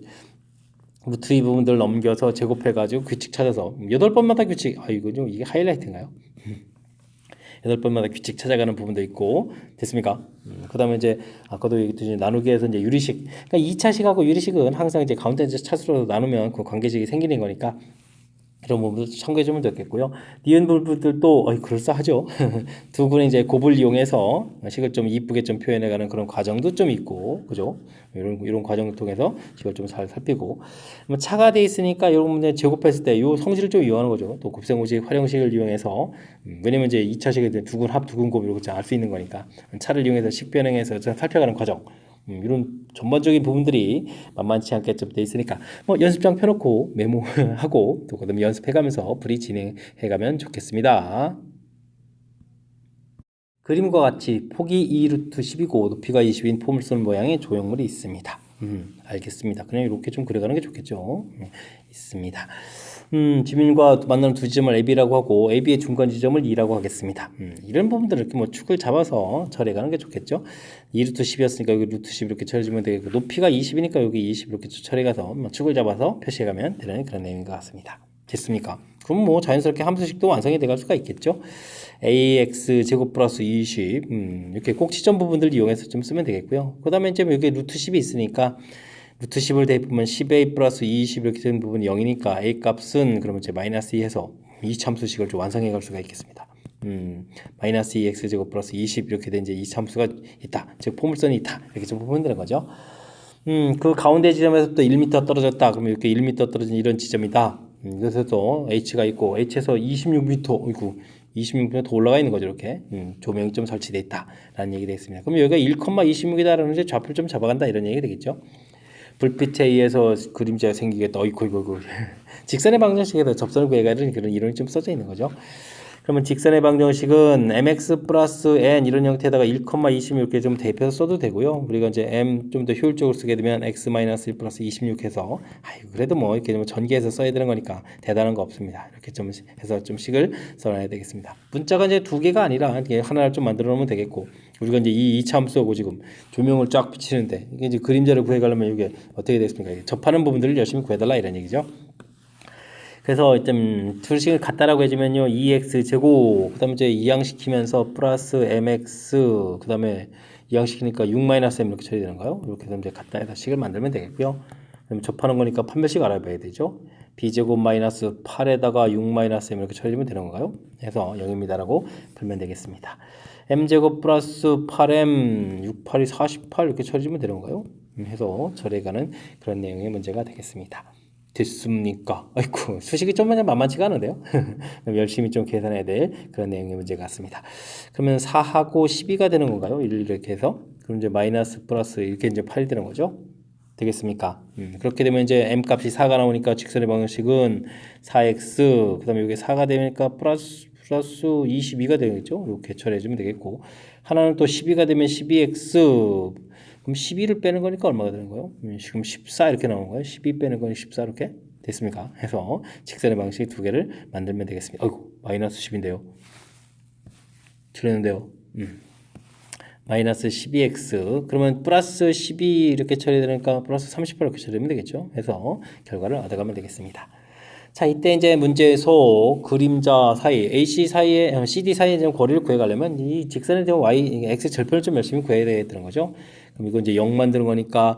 루트 이 부분들 넘겨서 제곱해가지고 규칙 찾아서 8번마다 규칙. 이거 좀 이게 하이라이트인가요? 8번마다 규칙 찾아가는 부분도 있고 됐습니까? 그다음에 이제 아까도 얘기했듯이 나누기에서 이제 유리식. 그러니까 2차식하고 유리식은 항상 이제 가운데 이제 차수로 나누면 그 관계식이 생기는 거니까 이런 부분도 참고해 주면 좋겠고요. 니은 부분들도 그럴싸하죠. 두 군의 이제 곱을 이용해서 식을 좀 이쁘게 좀 표현해가는 그런 과정도 좀 있고, 그죠? 이런 과정을 통해서 식을 좀 잘 살피고, 차가 돼 있으니까 이런 문제 제곱했을 때 이 성질을 좀 이용하는 거죠. 또 곱셈공식, 활용식을 이용해서 왜냐면 이제 2차식에 두군 합, 두군 곱 이렇게 알 수 있는 거니까 차를 이용해서 식 변형해서 살펴가는 과정. 이런 전반적인 부분들이 만만치 않게 좀 돼 있으니까 연습장 펴놓고 메모하고 또 그다음에 연습해가면서 불이 진행해가면 좋겠습니다. 그림과 같이 폭이 2루트 10이고 높이가 20인 포물선 모양의 조형물이 있습니다. 알겠습니다. 그냥 이렇게 좀 그려가는 게 좋겠죠. 있습니다. 지민과 만나는 두 지점을 AB라고 하고 AB의 중간 지점을 E라고 하겠습니다. 이런 부분들을 이렇게 축을 잡아서 처리해가는 게 좋겠죠. 2루트 10이었으니까 여기 루트 10 이렇게 처리해주면 되겠고 높이가 20이니까 여기 20 이렇게 처리해가서 축을 잡아서 표시해가면 되는 그런 내용인 것 같습니다. 됐습니까? 그럼 자연스럽게 함수식도 완성이 돼갈 수가 있겠죠. ax 제곱 플러스 20 이렇게 꼭 지점 부분들 이용해서 좀 쓰면 되겠고요. 그 다음에 이제 여기 루트 10이 있으니까 루트 10을 대입하면 10a 플러스 20 이렇게 되는 부분이 0이니까 a 값은 그러면 이제 마이너스 2 해서 이 참수식을 좀 완성해 갈 수가 있겠습니다. 마이너스 2x 제곱 플러스 20 이렇게 된 이제 이 참수가 있다. 즉 포물선이 있다. 이렇게 좀 보면 되는 거죠. 그 가운데 지점에서부터 1m 떨어졌다. 그러면 이렇게 1m 떨어진 이런 지점이다. 그래서 h가 있고 h에서 26m, 어이구 26m 더 올라가 있는 거죠. 이렇게 조명이 좀 설치되어 있다라는 얘기 되겠습니다. 그럼 여기가 1,26이다라는 이제 좌표를 좀 잡아간다 이런 얘기 되겠죠. 불빛에 의해서 그림자가 생기겠다. 어이구 직선의 방정식에서 접선을 구해가는 그런 이론이 좀 써져 있는 거죠. 그러면 직선의 방정식은 mx 플러스 n 이런 형태에다가 1,20 이렇게 좀 대입해서 써도 되고요. 우리가 이제 m 좀 더 효율적으로 쓰게 되면 x 마이너스 1 플러스 26 해서 그래도 이렇게 좀 전개해서 써야 되는 거니까 대단한 거 없습니다. 이렇게 좀 해서 좀 식을 써놔야 되겠습니다. 문자가 이제 두 개가 아니라 하나를 좀 만들어 놓으면 되겠고 우리가 이제 이 참수하고 지금 조명을 쫙 비치는데 이게 이제 그림자를 구해가려면 이게 어떻게 되겠습니까? 접하는 부분들을 열심히 구해달라 이런 얘기죠. 그래서 일단 둘씩을 같다라고 해주면요 2x 제곱 그다음에 이제 이항시키면서 플러스 mx 그다음에 이항시키니까 6-m 이렇게 처리되는가요? 이렇게 해서 이제 같다 해서 식을 만들면 되겠고요. 그럼 접하는 거니까 판별식 알아봐야 되죠. b제곱 마이너스 8에다가 6-m 이렇게 처리하면 되는 건가요? 해서 0입니다라고 풀면 되겠습니다. m제곱 플러스 8m 6, 8이 48 이렇게 처리하면 되는 건가요? 해서 처리해가는 그런 내용의 문제가 되겠습니다. 됐습니까? 아이고 수식이 좀 만만치가 않은데요. 열심히 좀 계산해야 될 그런 내용의 문제 같습니다. 그러면 4하고 12가 되는 건가요? 이렇게 해서 그럼 이제 마이너스 플러스 이렇게 이제 8이 되는 거죠. 되겠습니까? 그렇게 되면 이제 m 값이 4가 나오니까 직선의 방정식은 4x 그다음에 여기 4가 되니까 플러스 22가 되겠죠. 이렇게 처리해주면 되겠고 하나는 또 12가 되면 12x 그럼 12를 빼는 거니까 얼마가 되는 거예요? 지금 14 이렇게 나오는 거예요. 12 빼는 거니 14 이렇게 됐습니까? 해서 직선의 방식 두 개를 만들면 되겠습니다. 어이구 마이너스 10인데요. 줄였는데요. 마이너스 12x 그러면 플러스 12 이렇게 처리되니까 플러스 38 이렇게 처리되면 되겠죠. 해서 결과를 얻어가면 되겠습니다. 자 이때 이제 문제에서 그림자 사이 AC 사이에 CD 사이에 좀 거리를 구해가려면 이 직선에 대한 y x 절편을 좀 열심히 구해야 되는 거죠. 그럼 이거 이제 0 만드는 거니까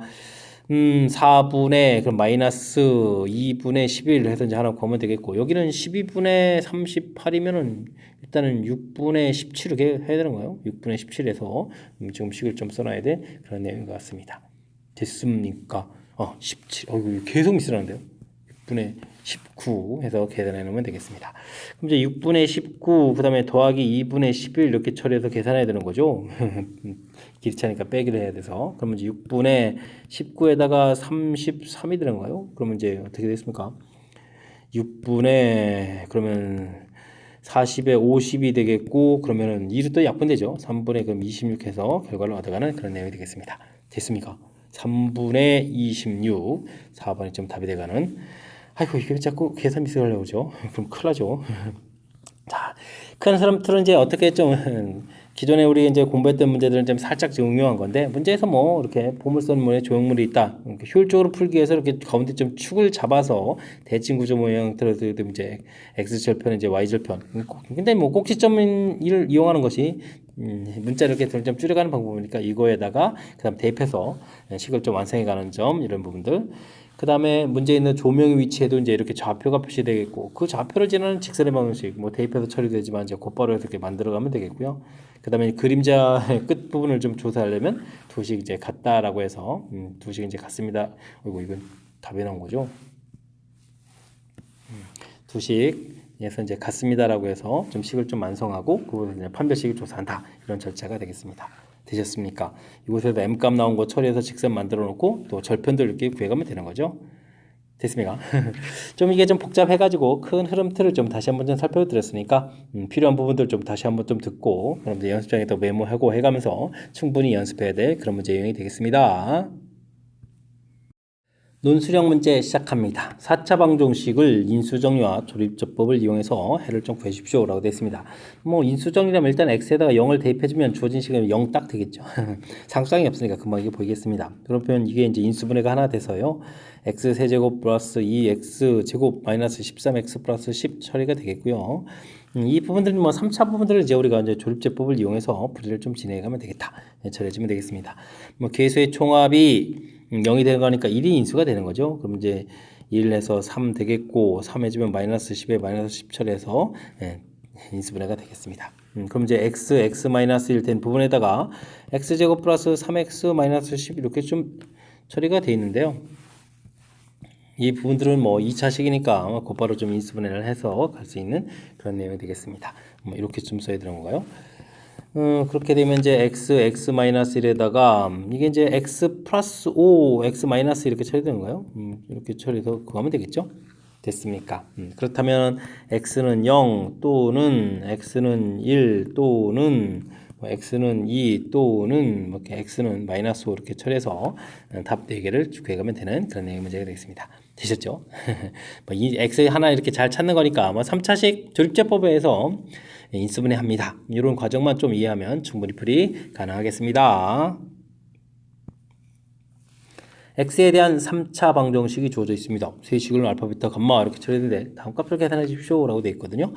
4분의 그럼 마이너스 2분의 11 해서 이제 하나 구하면 되겠고 여기는 12분의 38이면은 일단은 6분의 17 이렇게 해야 되는 거예요. 6분의 17에서 지금 식을 좀 써놔야 돼 그런 내용인 것 같습니다. 됐습니까? 17 이거 계속 미스라는데요. 6분의 19 해서 계산해 놓으면 되겠습니다. 그럼 이제 6분의 19 그 다음에 더하기 2분의 11 이렇게 처리해서 계산해야 되는 거죠. 길이 차니까 빼기를 해야 돼서 그러면 이제 6분의 19에다가 33이 되는 거예요. 그러면 이제 어떻게 됐습니까? 6분의 그러면 40에 50이 되겠고 그러면은 2로 또 약분되죠. 3분의 그럼 26 해서 결과를 얻어가는 그런 내용이 되겠습니다. 됐습니까? 3분의 26 4번이 좀 답이 돼가는 아이고 이게 자꾸 계산 미스가 하려고 그러죠. 그럼 큰일 나죠. 자, 큰 사람들은 이제 어떻게 좀 기존에 우리 이제 공부했던 문제들은 좀 살짝 좀 응용한 건데 문제에서 뭐 이렇게 보물선문에 조형물이 있다. 이렇게 효율적으로 풀기 위해서 이렇게 가운데 좀 축을 잡아서 대칭 구조 모양 들어도 이제 x절편 이제 y절편. 근데 뭐 꼭지점을 이용하는 것이 문자를 이렇게 좀 줄여가는 방법이니까 이거에다가 그다음 대입해서 식을 좀 완성해가는 점 이런 부분들. 그 다음에 문제에 있는 조명의 위치에도 이제 이렇게 좌표가 표시되겠고 그 좌표를 지나는 직선의 방식 뭐 대입해서 처리되지만 이제 곧바로 이렇게 만들어가면 되겠고요. 그 다음에 그림자의 끝 부분을 좀 조사하려면 두식 이제 같다라고 해서 두식 이제 같습니다. 이거 이건 답이 나온 거죠. 두식에서 이제 같습니다라고 해서 좀 식을 좀 완성하고 그 부분을 이제 판별식을 조사한다 이런 절차가 되겠습니다. 되셨습니까? 이곳에서 m값 나온 거 처리해서 직선 만들어 놓고 또 절편도 이렇게 구해가면 되는 거죠. 됐습니까? 좀 이게 좀 복잡해가지고 큰 흐름 틀을 좀 다시 한번 좀 살펴드렸으니까 필요한 부분들 좀 다시 한번 좀 듣고 그럼 이제 연습장에 또 메모하고 해가면서 충분히 연습해야 될 그런 문제 유형이 되겠습니다. 논술형 문제 시작합니다. 4차 방정식을 인수정리와 조립조법을 이용해서 해를 좀 구해주십시오 라고 되어 있습니다. 뭐 인수정리라면 일단 x에다가 0을 대입해주면 주어진 식은 0 딱 되겠죠. 상수항이 없으니까 금방 이게 보이겠습니다. 그러면 이게 이제 인수분해가 하나 돼서요. x 세제곱 플러스 2x 제곱 마이너스 13x 플러스 10 처리가 되겠고요. 이 부분들은 뭐 3차 부분들을 이제 우리가 이제 조립제법을 이용해서 풀이를 좀 진행해가면 되겠다. 처리해주면 되겠습니다. 뭐 계수의 총합이 0이 되는 거니까 1이 인수가 되는 거죠. 그럼 이제 1 해서 3 되겠고 3 해주면 마이너스 10에 마이너스 10 처리해서 인수분해가 되겠습니다. 그럼 이제 x 마이너스 1 된 부분에다가 x제곱 플러스 3x 마이너스 10 이렇게 좀 처리가 되어 있는데요. 이 부분들은 뭐 2차식이니까 곧바로 좀 인수분해를 해서 갈 수 있는 그런 내용이 되겠습니다. 뭐 이렇게 좀 써야 되는 건가요? 그렇게 되면 이제 x 마이너스 1에다가 이게 이제 x 플러스 5 x 마이너스 이렇게 처리되는 거예요. 이렇게 처리해서 그거 하면 되겠죠? 됐습니까? 그렇다면 x는 0 또는 x는 1 또는 뭐 x는 2 또는 뭐 이렇게 x는 마이너스 5 이렇게 처리해서 답 4개를 구해가면 되는 그런 내용 문제가 되겠습니다. 되셨죠? 뭐 이 x 하나 이렇게 잘 찾는 거니까 뭐 3차식 조립제법에서 인수분해 합니다. 이런 과정만 좀 이해하면 충분히 풀이 가능하겠습니다. x에 대한 3차 방정식이 주어져 있습니다. 세식을 알파, 베타, 감마 이렇게 처리했는데 다음 값을 계산해 주십시오 라고 되어 있거든요.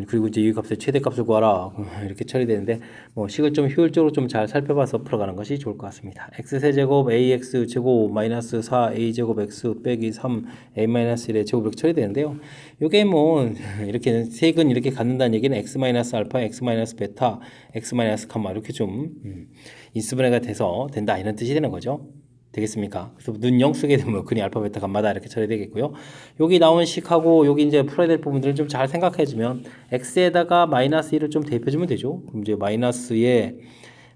그리고 이제 이 값의 최대값을 구하라 이렇게 처리되는데 뭐 식을 좀 효율적으로 좀 잘 살펴봐서 풀어가는 것이 좋을 것 같습니다. x세제곱 ax 제곱 마이너스 4a 제곱 x 빼기 3 a 마이너스 1의 제곱 이렇게 처리되는데요. 이게 뭐 이렇게 색은 이렇게 갖는다는 얘기는 x 마이너스 알파, x 마이너스 베타, x 마이너스 감마 이렇게 좀 인수분해가 돼서 된다 이런 뜻이 되는 거죠. 되겠습니까? 그래서 눈 0 쓰게 되면 그니 알파, 베타, 감마다 이렇게 처리되겠고요. 여기 나온 식하고 여기 이제 풀어야 될 부분들을 좀 잘 생각해주면 x에다가 마이너스 1을 좀 대입해주면 되죠. 그럼 이제 마이너스에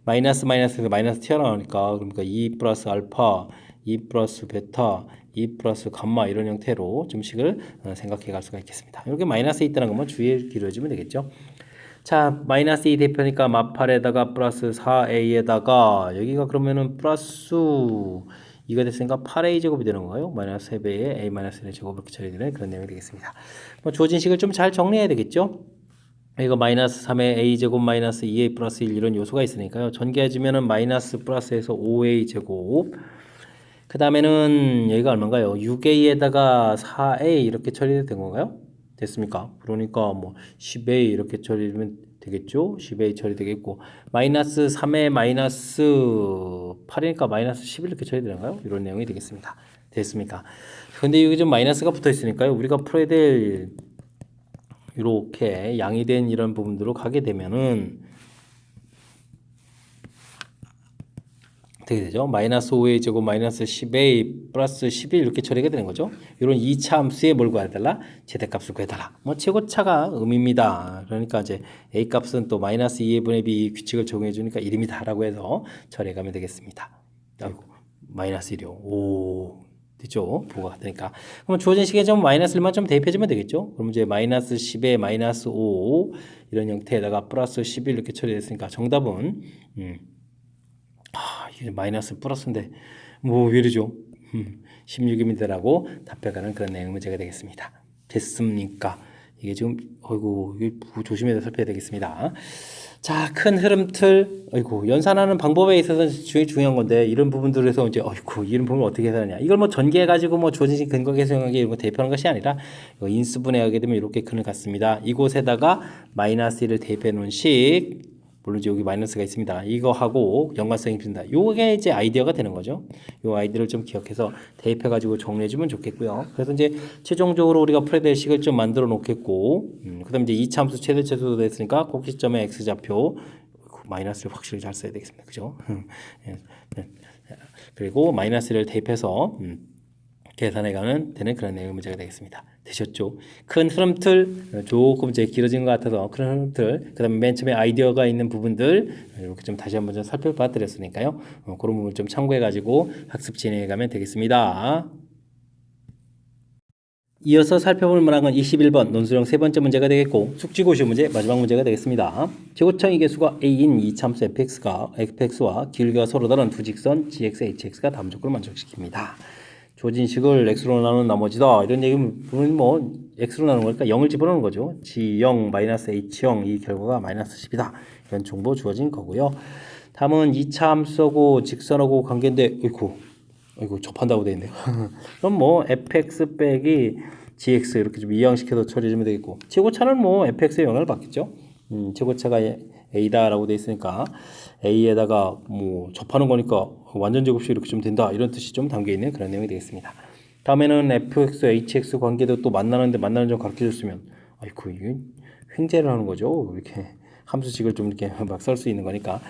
마이너스에서 마이너스 튀어나오니까 그러니까 2 플러스 알파, 2 플러스 베타, 2 플러스 감마 이런 형태로 좀 식을 생각해 갈 수가 있겠습니다. 이렇게 마이너스 있다는 것만 주의해 기울여주면 되겠죠. 자, 마이너스 2 대표니까 마팔에다가 플러스 4a에다가 여기가 그러면은 플러스 2가 됐으니까 8a 제곱이 되는 거예요. 마이너스 3배에 a 마이너스 1의 제곱 이렇게 처리되는 그런 내용이 되겠습니다. 뭐 주어진 식을 좀 잘 정리해야 되겠죠. 이거 마이너스 3의 a 제곱 마이너스 2a 플러스 1 이런 요소가 있으니까요. 전개해주면은 마이너스 플러스에서 5a 제곱 그 다음에는 여기가 얼마인가요? 6a에다가 4a 이렇게 처리된 건가요? 됐습니까? 그러니까 뭐 10a 이렇게 처리되면 되겠죠? 10a 처리되겠고 마이너스 3에 마이너스 8이니까 마이너스 10 이렇게 처리되는가요? 이런 내용이 되겠습니다. 됐습니까? 근데 여기 좀 마이너스가 붙어 있으니까요. 우리가 풀어야 될 이렇게 양이 된 이런 부분들로 가게 되면은 어떻게 되죠? 마이너스 5a 제곱 마이너스 10a 플러스 11 이렇게 처리가 되는 거죠. 이런 2차 함수에 뭘 구해달라? 최대값을 구해달라. 뭐 최고차가 음입니다. 그러니까 이제 a 값은 또 마이너스 2의 분의 b 규칙을 적용해 주니까 1입니다. 라고 해서 처리해 가면 되겠습니다. 아이고 마이너스 1이요. 오 됐죠? 부호가 같으니까. 그럼 주어진 식에 좀 마이너스 1만 좀 대입해 주면 되겠죠? 그럼 이제 마이너스 10에 마이너스 5 이런 형태에다가 플러스 11 이렇게 처리됐으니까 정답은 이게 마이너스 플러스인데 뭐 왜 이러죠? 16입니다라고 답해가는 그런 내용 문제가 되겠습니다. 됐습니까? 이게 지금 어이구 이게 조심해서 살펴야 되겠습니다. 자, 큰 흐름틀, 어이구 연산하는 방법에 있어서 중요한 건데 이런 부분들에서 이제 어이구 이런 부분을 어떻게 계산하냐. 이걸 뭐 전개해 가지고 뭐 주어진 근거 계산하기 이런 거 대입하는 것이 아니라 인수분해하게 되면 이렇게 그늘 같습니다. 이곳에다가 마이너스 1을 대입해 놓은 식, 물론 여기 마이너스가 있습니다. 이거 하고 연관성이 필요합니다. 요게 이제 아이디어가 되는 거죠. 요 아이디어를 좀 기억해서 대입해 가지고 정리해 주면 좋겠고요. 그래서 이제 최종적으로 우리가 풀어야 될 식을 좀 만들어 놓겠고, 그다음에 이제 이차함수 최대 최소도 됐으니까 꼭 시점의 x 좌표 마이너스를 확실히 잘 써야 되겠습니다. 그죠? 그리고 마이너스를 대입해서 계산해가는 되는 그런 내용 문제가 되겠습니다. 되셨죠? 큰 흐름틀 조금 이제 길어진 것 같아서 큰 흐름틀, 그다음에 맨 처음에 아이디어가 있는 부분들 이렇게 좀 다시 한번 좀 살펴봐 드렸으니까요. 그런 부분을 좀 참고해가지고 학습 진행해가면 되겠습니다. 이어서 살펴볼 만한 21번 논술형 세 번째 문제가 되겠고 숙지고시 문제 마지막 문제가 되겠습니다. 제곱창의 개수가 a인 이차함수 fx와 길이가 서로 다른 두 직선 gx, hx가 다음 조건을 만족시킵니다. 주어진 식을 x로 나누는 나머지다. 이런 얘기는 뭐 x로 나누는 거니까 0을 집어넣는 거죠. g0 마이너스 h0 이 결과가 마이너스 10이다. 이런 정보 주어진 거고요. 다음은 2차 함수하고 직선하고 관계인데 어이구 접한다고 되어 있네요. 그럼 뭐 fx 빼기 gx 이렇게 좀 이항시켜서 처리해주면 되겠고 제곱차는 뭐 fx의 영향을 받겠죠. 제곱차가 a다라고 되어 있으니까 a에다가 뭐 접하는 거니까 완전 제곱식 이렇게 좀 된다 이런 뜻이 좀 담겨 있는 그런 내용이 되겠습니다. 다음에는 fx, hx 관계도 또 만나는 점 가르쳐줬으면 아이고 이게 횡재를 하는 거죠. 이렇게 함수식을 좀 이렇게 막 쓸 수 있는 거니까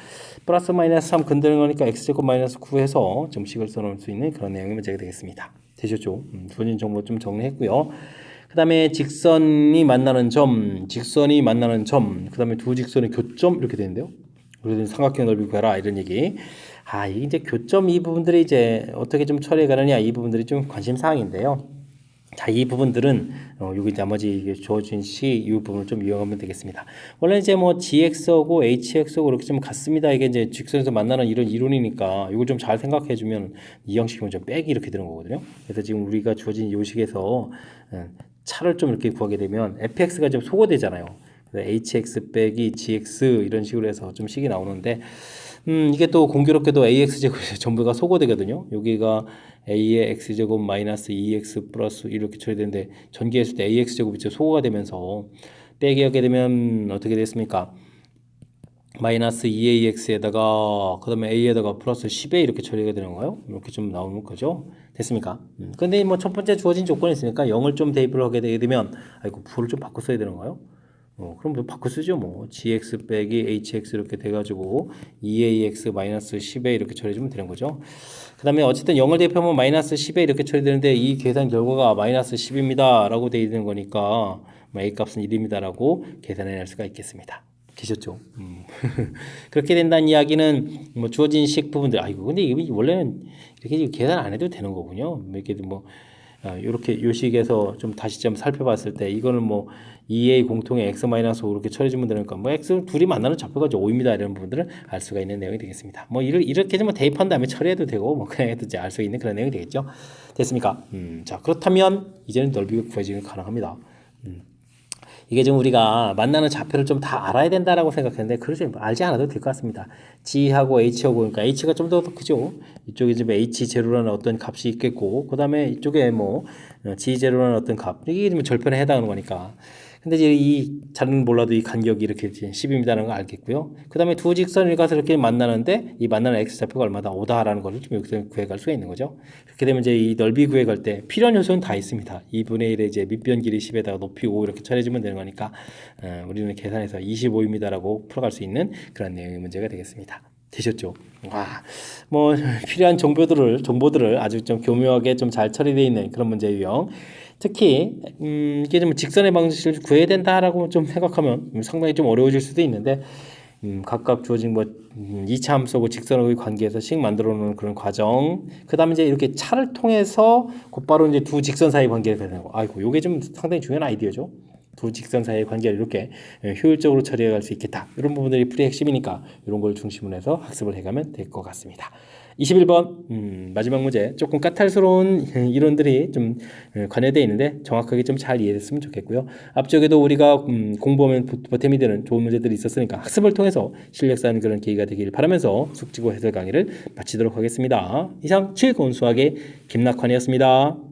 플러스 마이너스 3 건드는 거니까 x제곱 마이너스 9 해서 점식을 써놓을 수 있는 그런 내용이 문제가 되겠습니다. 되셨죠? 주어진 정보 좀 정리했고요. 그 다음에 직선이 만나는 점, 그 다음에 두 직선의 교점 이렇게 되는데요. 그래서 삼각형 넓이 구해라 이런 얘기. 이게 이제 교점 이 부분들이 이제 어떻게 좀 처리해 가느냐 이 부분들이 좀 관심 사항인데요. 자, 이 부분들은 여기 나머지 주어진 이 부분을 좀 이용하면 되겠습니다. 원래 이제 뭐 gx하고 hx하고 이렇게 좀 같습니다. 이게 이제 직선에서 만나는 이런 이론이니까 이걸 좀 잘 생각해 주면 이 형식이면 좀 빼기 이렇게 되는 거거든요. 그래서 지금 우리가 주어진 이 식에서 차를 좀 이렇게 구하게 되면 fx가 좀 소거되잖아요. 그래서 hx 빼기 gx 이런 식으로 해서 좀 식이 나오는데 이게 또 공교롭게도 ax제곱 전부가 소거되거든요. 여기가 a의 x제곱 마이너스 2x 플러스 이렇게 처리되는데 전개했을 때 ax제곱이 소거가 되면서 빼기 하게 되면 어떻게 됐습니까? 마이너스 2ax에다가 그 다음에 a에다가 플러스 10a 이렇게 처리가 되는 거예요. 이렇게 좀 나오는 거죠. 됐습니까? 근데 뭐 첫 번째 주어진 조건이 있으니까 0을 좀 대입을 하게 되면 아이고 부를 좀 바꿔 써야 되는 거예요. 그럼 뭐 바꿔 쓰죠 뭐 gx 빼기 hx 이렇게 돼가지고 2ax 마이너스 10에 이렇게 처리해주면 되는 거죠. 그 다음에 어쨌든 0을 대입하면 마이너스 10에 이렇게 처리되는데 이 계산 결과가 마이너스 10입니다 라고 되어 있는 거니까 a 값은 1입니다 라고 계산해낼 수가 있겠습니다. 되셨죠? 그렇게 된다는 이야기는 뭐 주어진 식 부분들 근데 이게 원래는 이렇게 계산 안 해도 되는 거군요. 이렇게 뭐 이렇게 요 식에서 좀 다시 좀 살펴봤을 때 이거는 뭐 2a 공통의 x-5 이렇게 처리해주면 되니까 뭐 x 둘이 만나는 좌표가 5입니다 이런 부분들을 알 수가 있는 내용이 되겠습니다. 뭐 이렇게 좀 대입한 다음에 처리해도 되고 뭐 그냥 해도 알 수 있는 그런 내용이 되겠죠. 됐습니까? 자 그렇다면 이제는 넓이가 구해지는 가능합니다. 이게 좀 우리가 만나는 좌표를 좀 다 알아야 된다라고 생각했는데 그렇지 알지 않아도 될 것 같습니다. G하고 H하고 그러니까 H가 좀 더 크죠. 이쪽에 지금 H0라는 어떤 값이 있겠고 그 다음에 이쪽에 뭐 G0라는 어떤 값 이게 좀 절편에 해당하는 거니까. 근데 이제 잘은 몰라도 이 간격이 이렇게 10입니다라는 걸 알겠고요. 그 다음에 두 직선을 가서 이렇게 만나는데 이 만나는 x좌표가 얼마다 5다라는 걸 좀 여기서 구해갈 수가 있는 거죠. 그렇게 되면 이제 이 넓이 구해갈 때 필요한 요소는 다 있습니다. 2분의 1의 이제 밑변 길이 10에다가 높이 5 이렇게 처리해주면 되는 거니까 우리는 계산해서 25입니다라고 풀어갈 수 있는 그런 내용의 문제가 되겠습니다. 되셨죠? 뭐 필요한 정보들을 아주 좀 교묘하게 좀 잘 처리되어 있는 그런 문제 유형. 특히 이게 좀 직선의 방식을 구해야 된다라고 좀 생각하면 상당히 좀 어려워질 수도 있는데 각각 주어진 뭐 2차 함수하고 직선의 관계에서 식 만들어 놓는 그런 과정. 그다음에 이제 이렇게 차를 통해서 곧바로 이제 두 직선 사이 관계를 되는 거. 요게 좀 상당히 중요한 아이디어죠. 두 직선 사이의 관계를 이렇게 효율적으로 처리해 갈 수 있겠다. 이런 부분들이 풀이의 핵심이니까 이런 걸 중심으로 해서 학습을 해가면 될 것 같습니다. 21번 마지막 문제 조금 까탈스러운 이론들이 좀 관여되어 있는데 정확하게 좀 잘 이해됐으면 좋겠고요. 앞쪽에도 우리가 공부하면 보탬이 되는 좋은 문제들이 있었으니까 학습을 통해서 실력 쌓는 그런 계기가 되길 바라면서 숙지고 해설 강의를 마치도록 하겠습니다. 이상 즐거운 수학의 김낙환이었습니다.